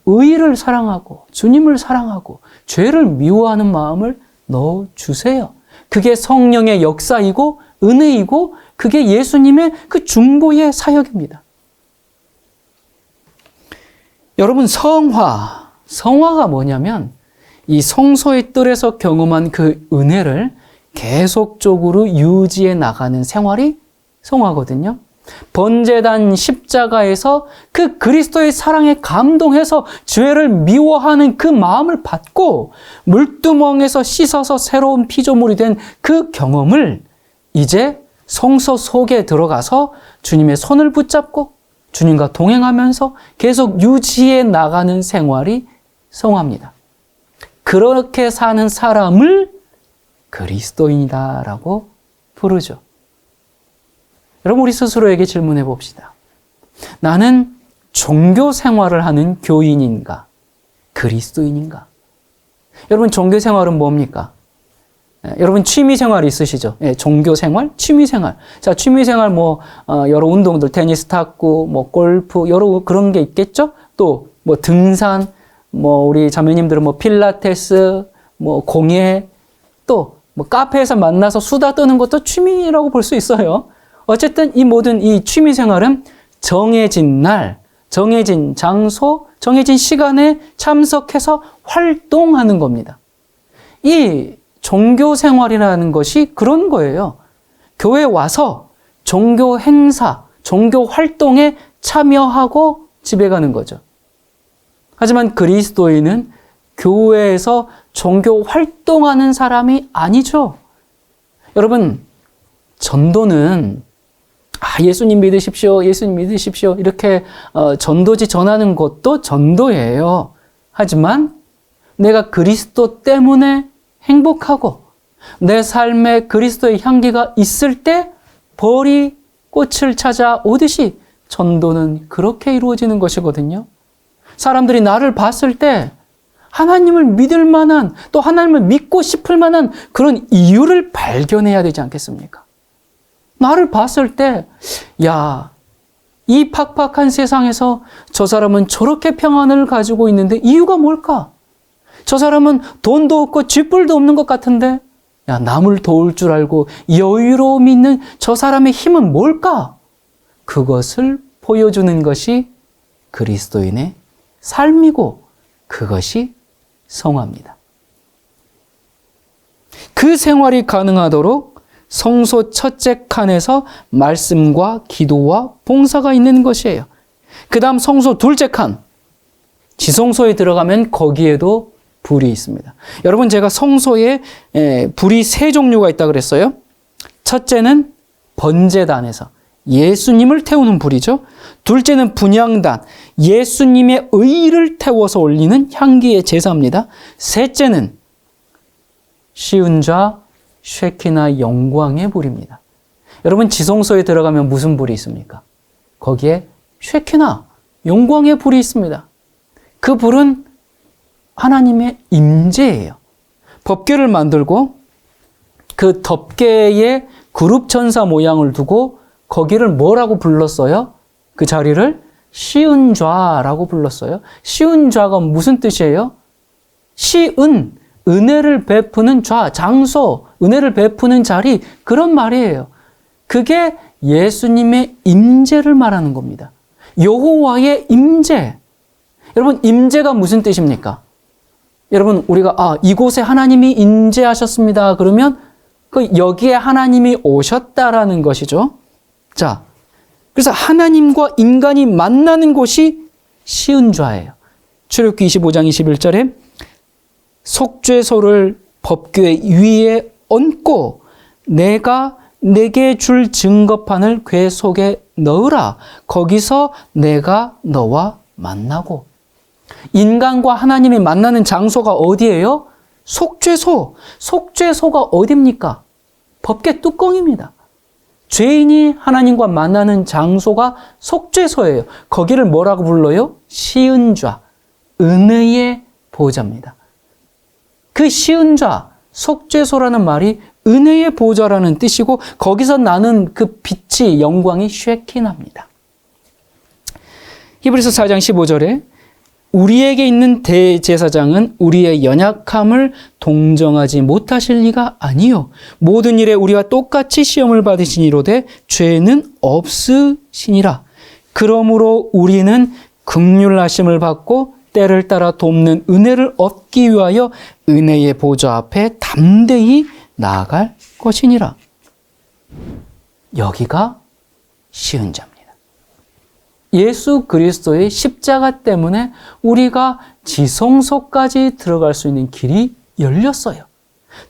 의를 사랑하고 주님을 사랑하고 죄를 미워하는 마음을 넣어주세요. 그게 성령의 역사이고 은혜이고 그게 예수님의 그 중보의 사역입니다. 여러분 성화가 뭐냐면 이 성소의 뜰에서 경험한 그 은혜를 계속적으로 유지해 나가는 생활이 성화거든요. 번제단 십자가에서 그 그리스도의 사랑에 감동해서 죄를 미워하는 그 마음을 받고 물두멍에서 씻어서 새로운 피조물이 된 그 경험을 이제 성소 속에 들어가서 주님의 손을 붙잡고 주님과 동행하면서 계속 유지해 나가는 생활이 성화입니다. 그렇게 사는 사람을 그리스도인이다라고 부르죠. 여러분 우리 스스로에게 질문해 봅시다. 나는 종교 생활을 하는 교인인가? 그리스도인인가? 여러분 종교 생활은 뭡니까? 여러분 취미 생활 있으시죠? 종교 생활, 취미 생활. 자, 취미 생활 여러 운동들 테니스 탁구, 골프 여러 그런 게 있겠죠? 또 등산, 우리 자매님들은 필라테스, 공예, 또 카페에서 만나서 수다 떠는 것도 취미라고 볼 수 있어요. 어쨌든 이 모든 이 취미 생활은 정해진 날, 정해진 장소, 정해진 시간에 참석해서 활동하는 겁니다. 이 종교 생활이라는 것이 그런 거예요. 교회 와서 종교 행사, 종교 활동에 참여하고 집에 가는 거죠. 하지만 그리스도인은 교회에서 종교 활동하는 사람이 아니죠. 여러분, 전도는 예수님 믿으십시오, 예수님 믿으십시오 이렇게 전도지 전하는 것도 전도예요. 하지만 내가 그리스도 때문에 행복하고 내 삶에 그리스도의 향기가 있을 때 벌이 꽃을 찾아 오듯이 전도는 그렇게 이루어지는 것이거든요. 사람들이 나를 봤을 때 하나님을 믿을 만한 또 하나님을 믿고 싶을 만한 그런 이유를 발견해야 되지 않겠습니까? 나를 봤을 때 이 팍팍한 세상에서 저 사람은 저렇게 평안을 가지고 있는데 이유가 뭘까? 저 사람은 돈도 없고 쥐뿔도 없는 것 같은데 남을 도울 줄 알고 여유로움이 있는 저 사람의 힘은 뭘까? 그것을 보여주는 것이 그리스도인의 삶이고 그것이 성화입니다. 그 생활이 가능하도록 성소 첫째 칸에서 말씀과 기도와 봉사가 있는 것이에요. 그 다음 성소 둘째 칸, 지성소에 들어가면 거기에도 불이 있습니다. 여러분 제가 성소에 불이 세 종류가 있다고 그랬어요. 첫째는 번제단에서 예수님을 태우는 불이죠. 둘째는 분향단, 예수님의 의를 태워서 올리는 향기의 제사입니다. 셋째는 시은좌 쉐키나 영광의 불입니다. 여러분 지성소에 들어가면 무슨 불이 있습니까? 거기에 쉐키나 영광의 불이 있습니다. 그 불은 하나님의 임재예요. 법궤를 만들고 그 덮개에 그룹 천사 모양을 두고 거기를 뭐라고 불렀어요? 그 자리를 시은좌라고 불렀어요. 시은좌가 무슨 뜻이에요? 시은, 은혜를 베푸는 좌, 장소, 은혜를 베푸는 자리, 그런 말이에요. 그게 예수님의 임재를 말하는 겁니다. 여호와의 임재. 여러분, 임재가 무슨 뜻입니까? 여러분, 우리가 이곳에 하나님이 임재하셨습니다. 그러면 여기에 하나님이 오셨다라는 것이죠. 자, 그래서 하나님과 인간이 만나는 곳이 시은좌예요. 출애굽기 25장 21절에 속죄소를 법궤 위에 얹고 내가 내게 줄 증거판을 궤 속에 넣으라. 거기서 내가 너와 만나고. 인간과 하나님이 만나는 장소가 어디예요? 속죄소. 속죄소가 어디입니까? 법궤 뚜껑입니다. 죄인이 하나님과 만나는 장소가 속죄소예요. 거기를 뭐라고 불러요? 시은좌, 은혜의 보좌입니다. 그 시은좌, 속죄소라는 말이 은혜의 보좌라는 뜻이고 거기서 나는 그 빛이 영광이 쉐킨합니다. 히브리서 4장 15절에 우리에게 있는 대제사장은 우리의 연약함을 동정하지 못하실 리가 아니요 모든 일에 우리와 똑같이 시험을 받으시니로되 죄는 없으시니라. 그러므로 우리는 긍휼하심을 받고 때를 따라 돕는 은혜를 얻기 위하여 은혜의 보좌 앞에 담대히 나아갈 것이니라. 여기가 시은자입니다. 예수 그리스도의 십자가 때문에 우리가 지성소까지 들어갈 수 있는 길이 열렸어요.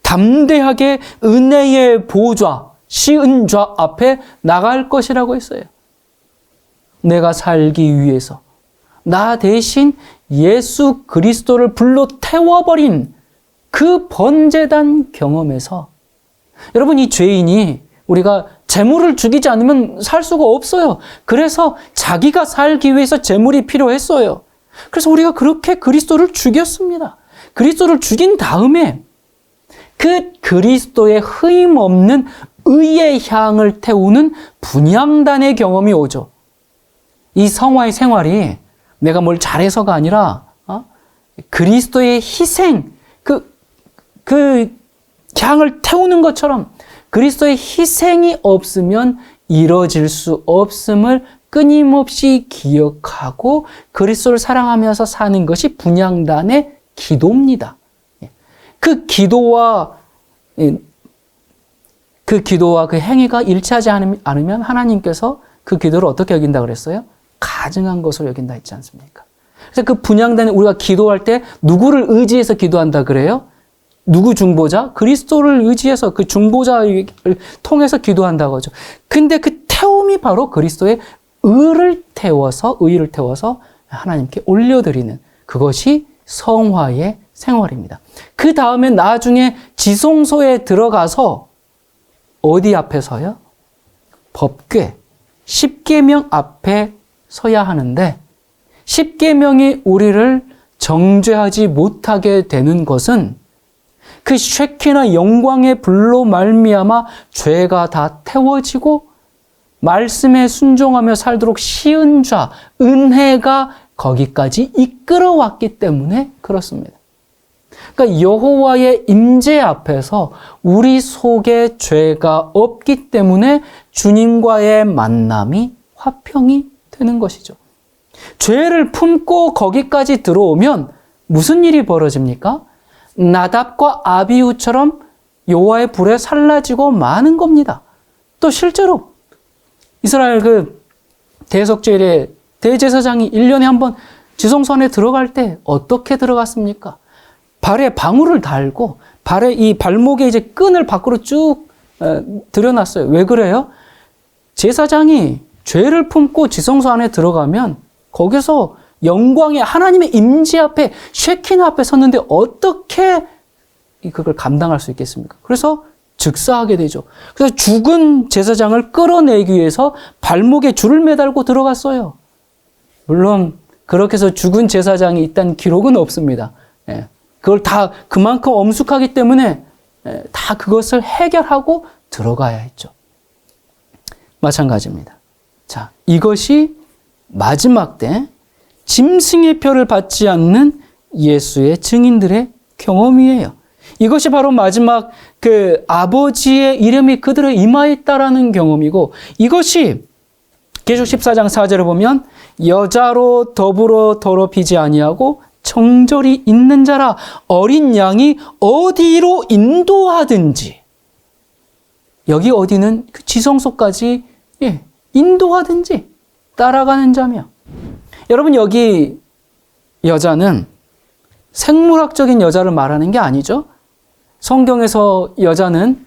담대하게 은혜의 보좌, 시은좌 앞에 나갈 것이라고 했어요. 내가 살기 위해서 나 대신 예수 그리스도를 불러 태워버린 그 번제단 경험에서 여러분, 이 죄인이 우리가 재물을 죽이지 않으면 살 수가 없어요. 그래서 자기가 살기 위해서 재물이 필요했어요. 그래서 우리가 그렇게 그리스도를 죽였습니다. 그리스도를 죽인 다음에 그 그리스도의 흠 없는 의의 향을 태우는 분향단의 경험이 오죠. 이 성화의 생활이 내가 뭘 잘해서가 아니라 그리스도의 희생, 그 향을 태우는 것처럼 그리스도의 희생이 없으면 이뤄질 수 없음을 끊임없이 기억하고 그리스도를 사랑하면서 사는 것이 분향단의 기도입니다. 그 기도와 그 행위가 일치하지 않으면 하나님께서 그 기도를 어떻게 여긴다 그랬어요? 가증한 것으로 여긴다 했지 않습니까? 그래서 그 분향단에 우리가 기도할 때 누구를 의지해서 기도한다 그래요? 누구 중보자? 그리스도를 의지해서 그 중보자를 통해서 기도한다고 하죠. 근데 그 태움이 바로 그리스도의 의를 태워서 하나님께 올려드리는 그것이 성화의 생활입니다. 그 다음에 나중에 지성소에 들어가서 어디 앞에 서요? 법궤, 십계명 앞에 서야 하는데 십계명이 우리를 정죄하지 못하게 되는 것은 그 쉐키나 영광의 불로 말미암아 죄가 다 태워지고 말씀에 순종하며 살도록 시은좌, 은혜가 거기까지 이끌어왔기 때문에 그렇습니다. 그러니까 여호와의 임재 앞에서 우리 속에 죄가 없기 때문에 주님과의 만남이 화평이 되는 것이죠. 죄를 품고 거기까지 들어오면 무슨 일이 벌어집니까? 나답과 아비후처럼 여호와의 불에 살라지고 마는 겁니다. 또 실제로 이스라엘 그 대속죄일에 대제사장이 1년에 한 번 지성소 안에 들어갈 때 어떻게 들어갔습니까? 발에 방울을 달고 발에 이 발목에 이제 끈을 밖으로 쭉 들여놨어요. 왜 그래요? 제사장이 죄를 품고 지성소 안에 들어가면 거기서 영광의 하나님의 임재 앞에 쉐키나 앞에 섰는데 어떻게 그걸 감당할 수 있겠습니까? 그래서 즉사하게 되죠. 그래서 죽은 제사장을 끌어내기 위해서 발목에 줄을 매달고 들어갔어요. 물론 그렇게 해서 죽은 제사장이 있다는 기록은 없습니다. 그걸 다 그만큼 엄숙하기 때문에 다 그것을 해결하고 들어가야 했죠. 마찬가지입니다. 자, 이것이 마지막 때 짐승의 표를 받지 않는 예수의 증인들의 경험이에요. 이것이 바로 마지막 그 아버지의 이름이 그들의 이마에 있다라는 경험이고, 이것이 계시록 14장 4절을 보면 여자로 더불어 더럽히지 아니하고 정절이 있는 자라 어린 양이 어디로 인도하든지, 여기 어디는 그 지성소까지 인도하든지 따라가는 자며, 여러분 여기 여자는 생물학적인 여자를 말하는 게 아니죠. 성경에서 여자는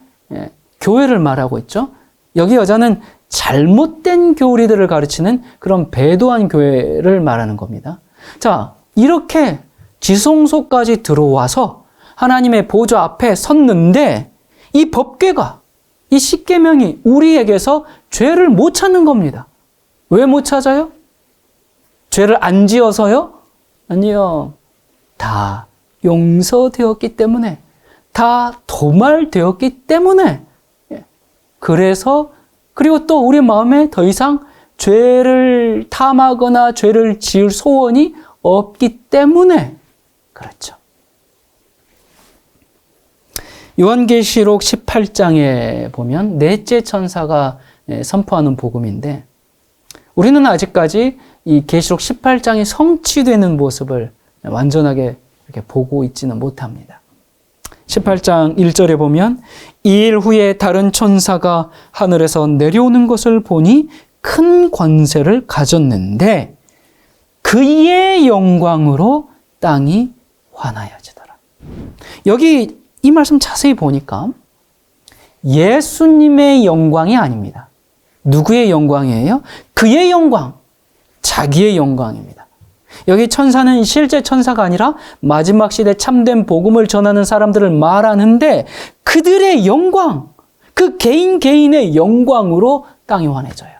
교회를 말하고 있죠. 여기 여자는 잘못된 교리들을 가르치는 그런 배도한 교회를 말하는 겁니다. 자, 이렇게 지성소까지 들어와서 하나님의 보좌 앞에 섰는데 이 법궤가, 이 십계명이 우리에게서 죄를 못 찾는 겁니다. 왜 못 찾아요? 죄를 안 지어서요? 아니요. 다 용서되었기 때문에, 다 도말되었기 때문에, 그래서, 그리고 또 우리 마음에 더 이상 죄를 탐하거나 죄를 지을 소원이 없기 때문에 그렇죠. 요한계시록 18장에 보면 넷째 천사가 선포하는 복음인데, 우리는 아직까지 이 계시록 18장이 성취되는 모습을 완전하게 이렇게 보고 있지는 못합니다. 18장 1절에 보면 이 일 후에 다른 천사가 하늘에서 내려오는 것을 보니 큰 권세를 가졌는데 그의 영광으로 땅이 환하여지더라. 여기 이 말씀 자세히 보니까 예수님의 영광이 아닙니다. 누구의 영광이에요? 그의 영광, 자기의 영광입니다. 여기 천사는 실제 천사가 아니라 마지막 시대 참된 복음을 전하는 사람들을 말하는데, 그들의 영광, 그 개인의 영광으로 땅이 환해져요.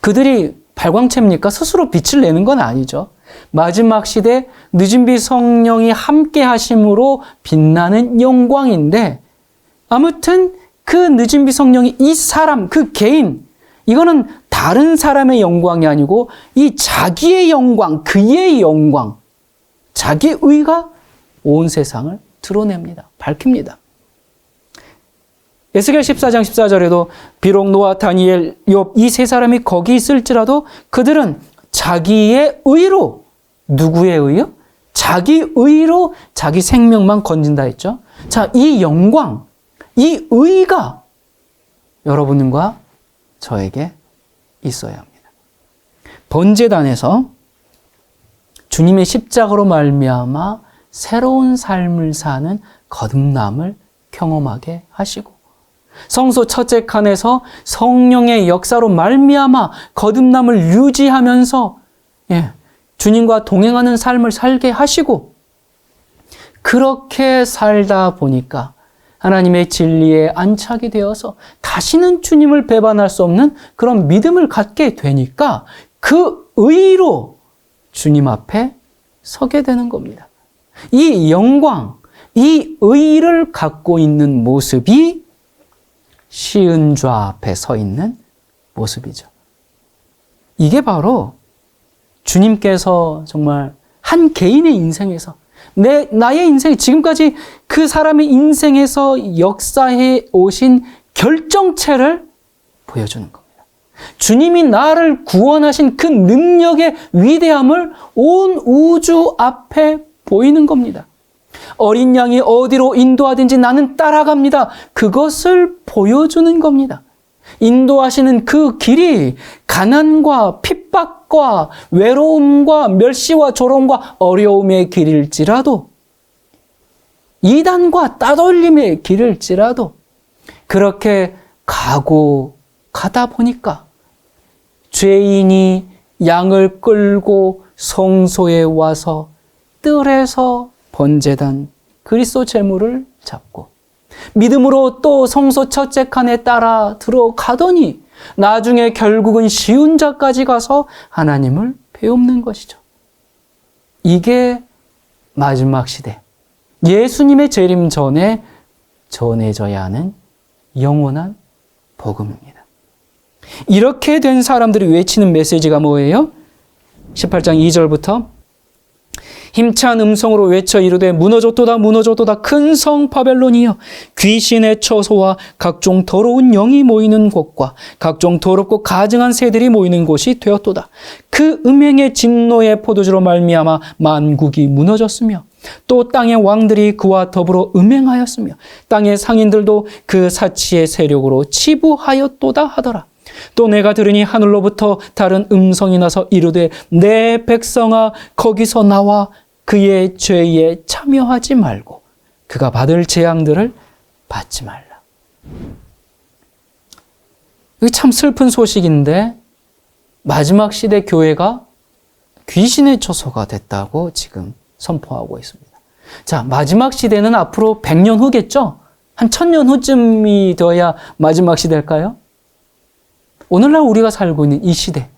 그들이 발광체입니까? 스스로 빛을 내는 건 아니죠. 마지막 시대 늦은 비 성령이 함께 하심으로 빛나는 영광인데, 아무튼 그 늦은 비 성령이 이 사람, 그 개인, 이거는 다른 사람의 영광이 아니고 이 자기의 영광, 그의 영광, 자기의 의가 온 세상을 드러냅니다. 밝힙니다. 에스겔 14장 14절에도 비록 노아, 다니엘, 욥 이 세 사람이 거기 있을지라도 그들은 자기의 의로, 누구의 의요? 자기 의로 자기 생명만 건진다 했죠. 자, 이 영광, 이 의가 여러분과 저에게 있어야 합니다. 번제단에서 주님의 십자가로 말미암아 새로운 삶을 사는 거듭남을 경험하게 하시고, 성소 첫째 칸에서 성령의 역사로 말미암아 거듭남을 유지하면서 주님과 동행하는 삶을 살게 하시고, 그렇게 살다 보니까 하나님의 진리에 안착이 되어서 다시는 주님을 배반할 수 없는 그런 믿음을 갖게 되니까 그 의로 주님 앞에 서게 되는 겁니다. 이 영광, 이 의를 갖고 있는 모습이 시은좌 앞에 서 있는 모습이죠. 이게 바로 주님께서 정말 한 개인의 인생에서, 나의 인생, 지금까지 그 사람의 인생에서 역사해 오신 결정체를 보여주는 겁니다. 주님이 나를 구원하신 그 능력의 위대함을 온 우주 앞에 보이는 겁니다. 어린 양이 어디로 인도하든지 나는 따라갑니다. 그것을 보여주는 겁니다. 인도하시는 그 길이 가난과 핍박과 외로움과 멸시와 조롱과 어려움의 길일지라도, 이단과 따돌림의 길일지라도 그렇게 가다 보니까 죄인이 양을 끌고 성소에 와서 뜰에서 번제단 그리스도 제물을 잡고 믿음으로 또 성소 첫째 칸에 따라 들어가더니 나중에 결국은 시운자까지 가서 하나님을 죄 없는 것이죠. 이게 마지막 시대, 예수님의 재림 전에 전해져야 하는 영원한 복음입니다. 이렇게 된 사람들이 외치는 메시지가 뭐예요? 18장 2절부터 힘찬 음성으로 외쳐 이르되 무너졌도다 무너졌도다 큰 성 바벨론이여 귀신의 처소와 각종 더러운 영이 모이는 곳과 각종 더럽고 가증한 새들이 모이는 곳이 되었도다. 그 음행의 진노의 포도주로 말미암아 만국이 무너졌으며 또 땅의 왕들이 그와 더불어 음행하였으며 땅의 상인들도 그 사치의 세력으로 치부하였도다 하더라. 또 내가 들으니 하늘로부터 다른 음성이 나서 이르되 내 백성아 거기서 나와 그의 죄에 참여하지 말고 그가 받을 재앙들을 받지 말라. 이게 참 슬픈 소식인데 마지막 시대 교회가 귀신의 처소가 됐다고 지금 선포하고 있습니다. 자, 마지막 시대는 앞으로 100년 후겠죠? 한 1000년 후쯤이 되어야 마지막 시대일까요? 오늘날 우리가 살고 있는 이 시대,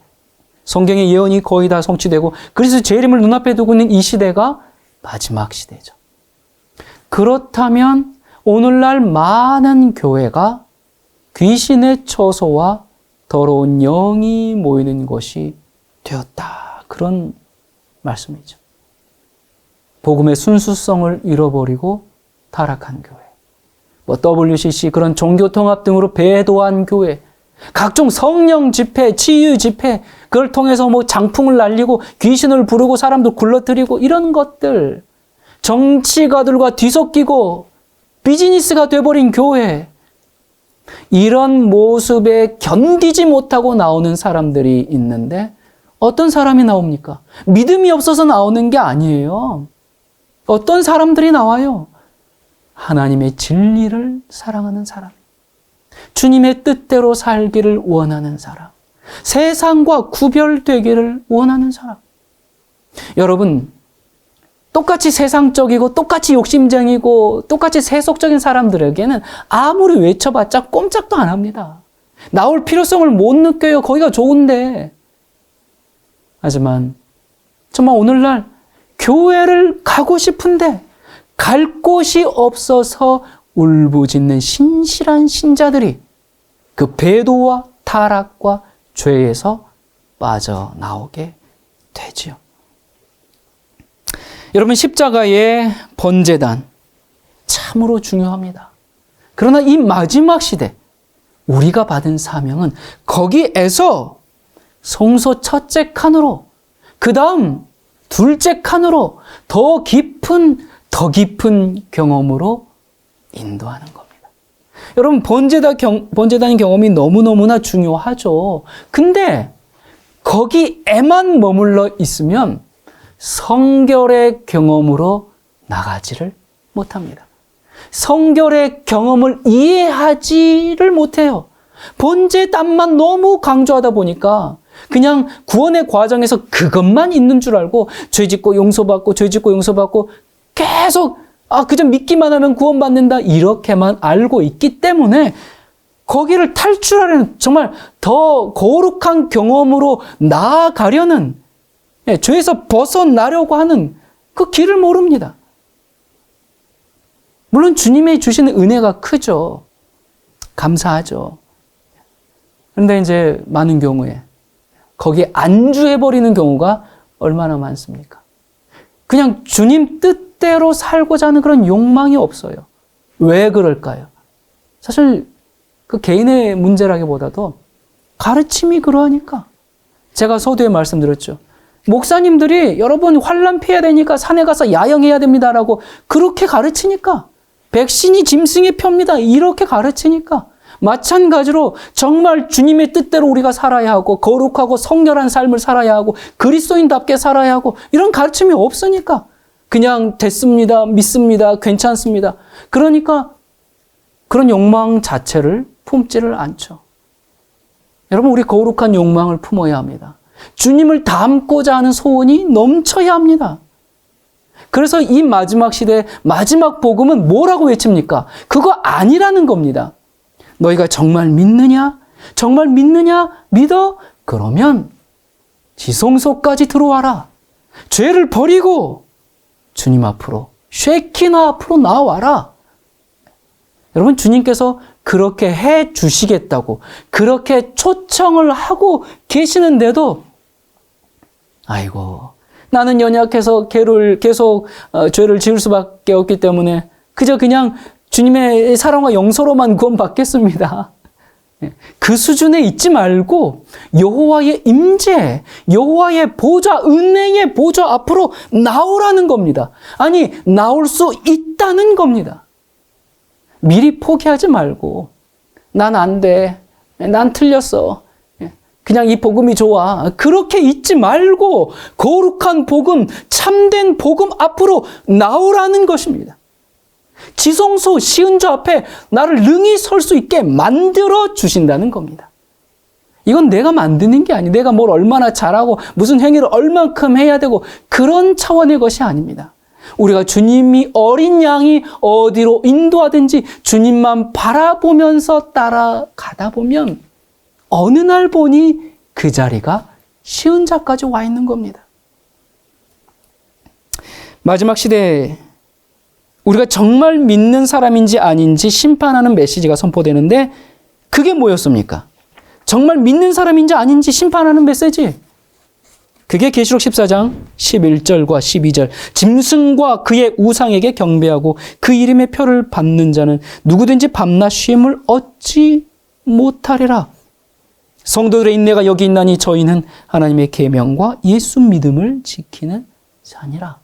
성경의 예언이 거의 다 성취되고 그래서 재림을 눈앞에 두고 있는 이 시대가 마지막 시대죠. 그렇다면 오늘날 많은 교회가 귀신의 처소와 더러운 영이 모이는 곳이 되었다. 그런 말씀이죠. 복음의 순수성을 잃어버리고 타락한 교회, WCC 그런 종교통합 등으로 배도한 교회, 각종 성령 집회, 치유 집회, 그걸 통해서 장풍을 날리고 귀신을 부르고 사람들 굴러뜨리고 이런 것들, 정치가들과 뒤섞이고 비즈니스가 돼버린 교회, 이런 모습에 견디지 못하고 나오는 사람들이 있는데 어떤 사람이 나옵니까? 믿음이 없어서 나오는 게 아니에요. 어떤 사람들이 나와요? 하나님의 진리를 사랑하는 사람, 주님의 뜻대로 살기를 원하는 사람, 세상과 구별되기를 원하는 사람. 여러분, 똑같이 세상적이고 똑같이 욕심쟁이고 똑같이 세속적인 사람들에게는 아무리 외쳐봤자 꼼짝도 안 합니다. 나올 필요성을 못 느껴요. 거기가 좋은데. 하지만 정말 오늘날 교회를 가고 싶은데 갈 곳이 없어서 울부짖는 신실한 신자들이 그 배도와 타락과 죄에서 빠져나오게 되지요. 여러분, 십자가의 번제단 참으로 중요합니다. 그러나 이 마지막 시대 우리가 받은 사명은 거기에서 성소 첫째 칸으로, 그 다음 둘째 칸으로 더 깊은 경험으로 인도하는 겁니다. 여러분, 번제단 경험이 너무너무나 중요하죠. 근데 거기에만 머물러 있으면 성결의 경험으로 나가지를 못합니다. 성결의 경험을 이해하지를 못해요. 번제단만 너무 강조하다 보니까 그냥 구원의 과정에서 그것만 있는 줄 알고 죄짓고 용서받고 죄짓고 용서받고 계속 그저 믿기만 하면 구원받는다 이렇게만 알고 있기 때문에 거기를 탈출하려는 정말 더 거룩한 경험으로 나아가려는, 죄에서 벗어나려고 하는 그 길을 모릅니다. 물론 주님이 주시는 은혜가 크죠. 감사하죠. 그런데 이제 많은 경우에 거기에 안주해버리는 경우가 얼마나 많습니까? 그냥 주님 뜻대로 살고자 하는 그런 욕망이 없어요. 왜 그럴까요? 사실 그 개인의 문제라기보다도 가르침이 그러하니까. 제가 서두에 말씀드렸죠. 목사님들이 여러분 환난 피해야 되니까 산에 가서 야영해야 됩니다라고 그렇게 가르치니까, 백신이 짐승의 표입니다 이렇게 가르치니까, 마찬가지로 정말 주님의 뜻대로 우리가 살아야 하고 거룩하고 성결한 삶을 살아야 하고 그리스도인답게 살아야 하고 이런 가르침이 없으니까 그냥 됐습니다, 믿습니다, 괜찮습니다. 그러니까 그런 욕망 자체를 품지를 않죠. 여러분, 우리 거룩한 욕망을 품어야 합니다. 주님을 닮고자 하는 소원이 넘쳐야 합니다. 그래서 이 마지막 시대 마지막 복음은 뭐라고 외칩니까? 그거 아니라는 겁니다. 너희가 정말 믿느냐? 정말 믿느냐? 믿어? 그러면 지성소까지 들어와라. 죄를 버리고 주님 앞으로, 쉐키나 앞으로 나와라. 여러분, 주님께서 그렇게 해 주시겠다고 그렇게 초청을 하고 계시는데도 아이고, 나는 연약해서 계속 죄를 지을 수밖에 없기 때문에 그냥 주님의 사랑과 용서로만 구원받겠습니다. 그 수준에 있지 말고 여호와의 임재, 여호와의 보좌, 은혜의 보좌 앞으로 나오라는 겁니다. 아니, 나올 수 있다는 겁니다. 미리 포기하지 말고 난 안 돼, 난 틀렸어, 그냥 이 복음이 좋아, 그렇게 있지 말고 거룩한 복음, 참된 복음 앞으로 나오라는 것입니다. 지성소 시은조 앞에 나를 능히 설 수 있게 만들어 주신다는 겁니다. 이건 내가 만드는 게 아니에요. 내가 뭘 얼마나 잘하고 무슨 행위를 얼만큼 해야 되고 그런 차원의 것이 아닙니다. 우리가 주님이 어린 양이 어디로 인도하든지 주님만 바라보면서 따라가다 보면 어느 날 보니 그 자리가 시은자까지 와 있는 겁니다. 마지막 시대에 우리가 정말 믿는 사람인지 아닌지 심판하는 메시지가 선포되는데 그게 뭐였습니까? 정말 믿는 사람인지 아닌지 심판하는 메시지. 그게 계시록 14장 11절과 12절. 짐승과 그의 우상에게 경배하고 그 이름의 표를 받는 자는 누구든지 밤낮 쉼을 얻지 못하리라. 성도들의 인내가 여기 있나니 저희는 하나님의 계명과 예수 믿음을 지키는 자니라.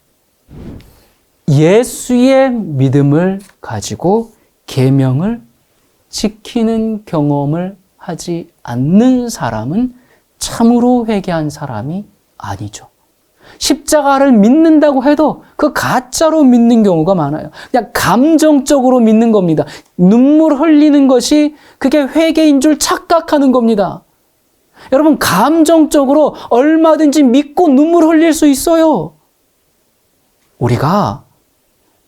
예수의 믿음을 가지고 계명을 지키는 경험을 하지 않는 사람은 참으로 회개한 사람이 아니죠. 십자가를 믿는다고 해도 그 가짜로 믿는 경우가 많아요. 그냥 감정적으로 믿는 겁니다. 눈물 흘리는 것이 그게 회개인 줄 착각하는 겁니다. 여러분, 감정적으로 얼마든지 믿고 눈물 흘릴 수 있어요. 우리가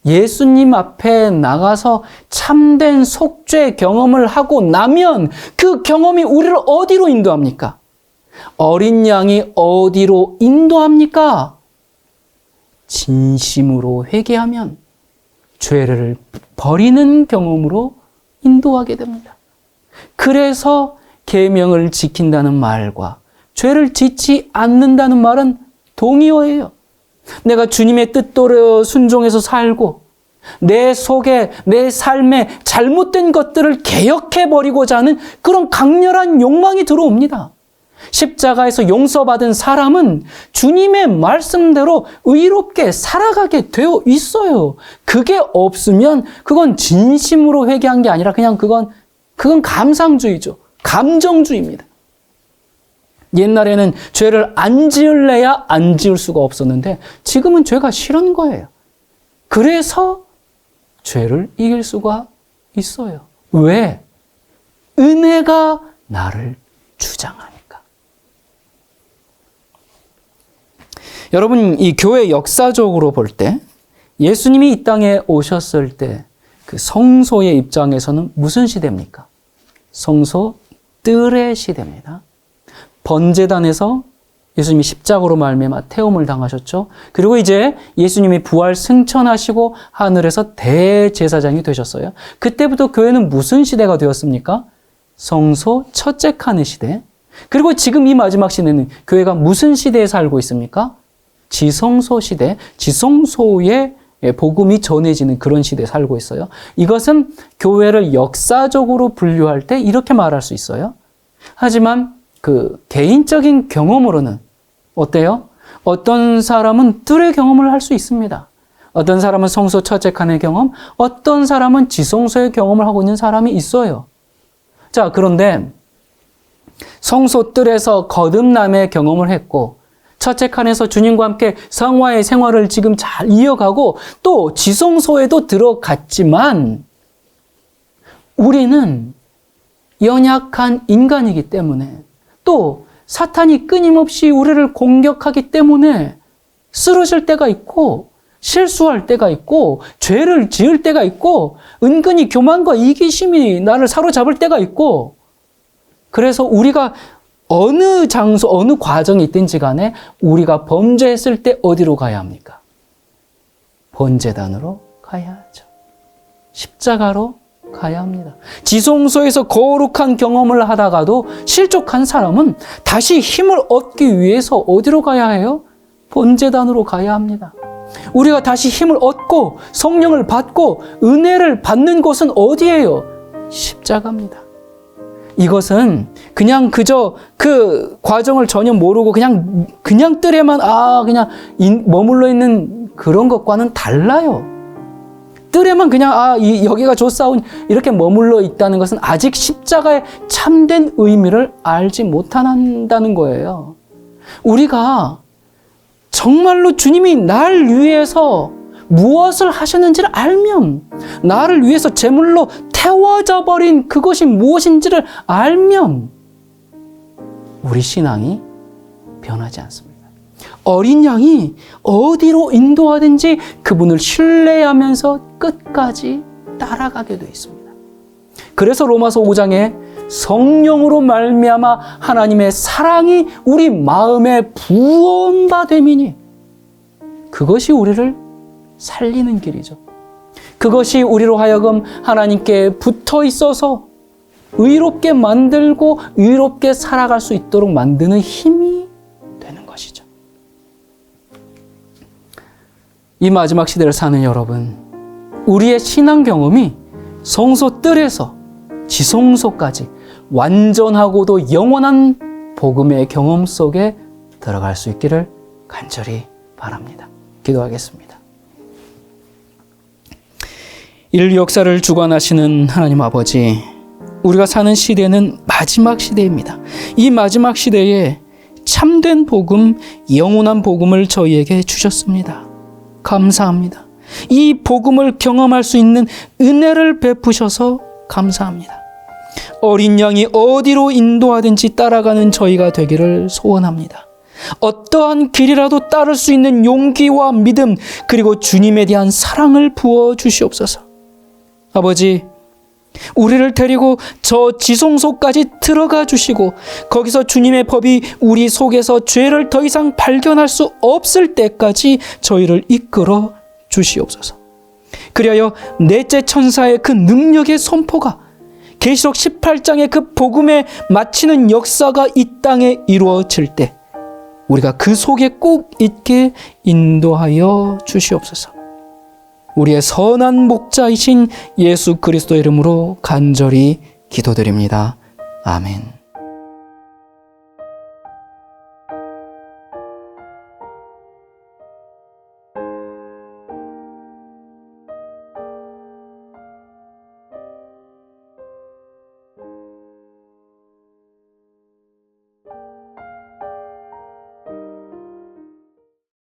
예수님 앞에 나가서 참된 속죄 경험을 하고 나면 그 경험이 우리를 어디로 인도합니까? 어린 양이 어디로 인도합니까? 진심으로 회개하면 죄를 버리는 경험으로 인도하게 됩니다. 그래서 계명을 지킨다는 말과 죄를 짓지 않는다는 말은 동의어예요. 내가 주님의 뜻대로 순종해서 살고 내 속에, 내 삶에 잘못된 것들을 개혁해버리고자 하는 그런 강렬한 욕망이 들어옵니다. 십자가에서 용서받은 사람은 주님의 말씀대로 의롭게 살아가게 되어 있어요. 그게 없으면 그건 진심으로 회개한 게 아니라 그냥 그건 감상주의죠. 감정주의입니다. 옛날에는 죄를 안 지을래야 안 지을 수가 없었는데 지금은 죄가 싫은 거예요. 그래서 죄를 이길 수가 있어요. 왜? 은혜가 나를 주장하니까. 여러분, 이 교회 역사적으로 볼 때 예수님이 이 땅에 오셨을 때 그 성소의 입장에서는 무슨 시대입니까? 성소 뜰의 시대입니다. 번제단에서 예수님이 십자가로 말미암아 태움을 당하셨죠. 그리고 이제 예수님이 부활 승천하시고 하늘에서 대제사장이 되셨어요. 그때부터 교회는 무슨 시대가 되었습니까? 성소 첫째 칸의 시대. 그리고 지금 이 마지막 시대는 교회가 무슨 시대에 살고 있습니까? 지성소 시대, 지성소의 복음이 전해지는 그런 시대에 살고 있어요. 이것은 교회를 역사적으로 분류할 때 이렇게 말할 수 있어요. 하지만 그 개인적인 경험으로는 어때요? 어떤 사람은 뜰의 경험을 할 수 있습니다. 어떤 사람은 성소 첫째 칸의 경험, 어떤 사람은 지성소의 경험을 하고 있는 사람이 있어요. 자, 그런데 성소 뜰에서 거듭남의 경험을 했고 첫째 칸에서 주님과 함께 성화의 생활을 지금 잘 이어가고 또 지성소에도 들어갔지만 우리는 연약한 인간이기 때문에 또 사탄이 끊임없이 우리를 공격하기 때문에 쓰러질 때가 있고 실수할 때가 있고 죄를 지을 때가 있고 은근히 교만과 이기심이 나를 사로잡을 때가 있고 그래서 우리가 어느 장소, 어느 과정이 있든지 간에 우리가 범죄했을 때 어디로 가야 합니까? 번제단으로 가야 하죠. 십자가로 가야 합니다. 지성소에서 거룩한 경험을 하다가도 실족한 사람은 다시 힘을 얻기 위해서 어디로 가야 해요? 번제단으로 가야 합니다. 우리가 다시 힘을 얻고 성령을 받고 은혜를 받는 곳은 어디예요? 십자가입니다. 이것은 그냥 그저 그 과정을 전혀 모르고 그냥 뜰에만 그냥 머물러 있는 그런 것과는 달라요. 뜰에만 그냥 여기가 좋사오니 이렇게 머물러 있다는 것은 아직 십자가의 참된 의미를 알지 못한다는 거예요. 우리가 정말로 주님이 날 위해서 무엇을 하셨는지를 알면, 나를 위해서 제물로 태워져 버린 그것이 무엇인지를 알면 우리 신앙이 변하지 않습니다. 어린 양이 어디로 인도하든지 그분을 신뢰하면서 끝까지 따라가게 되어 있습니다. 그래서 로마서 5장에 성령으로 말미암아 하나님의 사랑이 우리 마음에 부원받음이니 그것이 우리를 살리는 길이죠. 그것이 우리로 하여금 하나님께 붙어 있어서 의롭게 만들고 의롭게 살아갈 수 있도록 만드는 힘이 되는 것이죠. 이 마지막 시대를 사는 여러분, 우리의 신앙 경험이 성소 뜰에서 지성소까지 완전하고도 영원한 복음의 경험 속에 들어갈 수 있기를 간절히 바랍니다. 기도하겠습니다. 인류 역사를 주관하시는 하나님 아버지, 우리가 사는 시대는 마지막 시대입니다. 이 마지막 시대에 참된 복음, 영원한 복음을 저희에게 주셨습니다. 감사합니다. 이 복음을 경험할 수 있는 은혜를 베푸셔서 감사합니다. 어린 양이 어디로 인도하든지 따라가는 저희가 되기를 소원합니다. 어떠한 길이라도 따를 수 있는 용기와 믿음, 그리고 주님에 대한 사랑을 부어 주시옵소서. 아버지, 우리를 데리고 저 지성소까지 들어가 주시고 거기서 주님의 법이 우리 속에서 죄를 더 이상 발견할 수 없을 때까지 저희를 이끌어 주시옵소서. 그리하여 넷째 천사의 그 능력의 선포가 계시록 18장의 그 복음에 마치는 역사가 이 땅에 이루어질 때 우리가 그 속에 꼭 있게 인도하여 주시옵소서. 우리의 선한 목자이신 예수 그리스도 이름으로 간절히 기도드립니다. 아멘.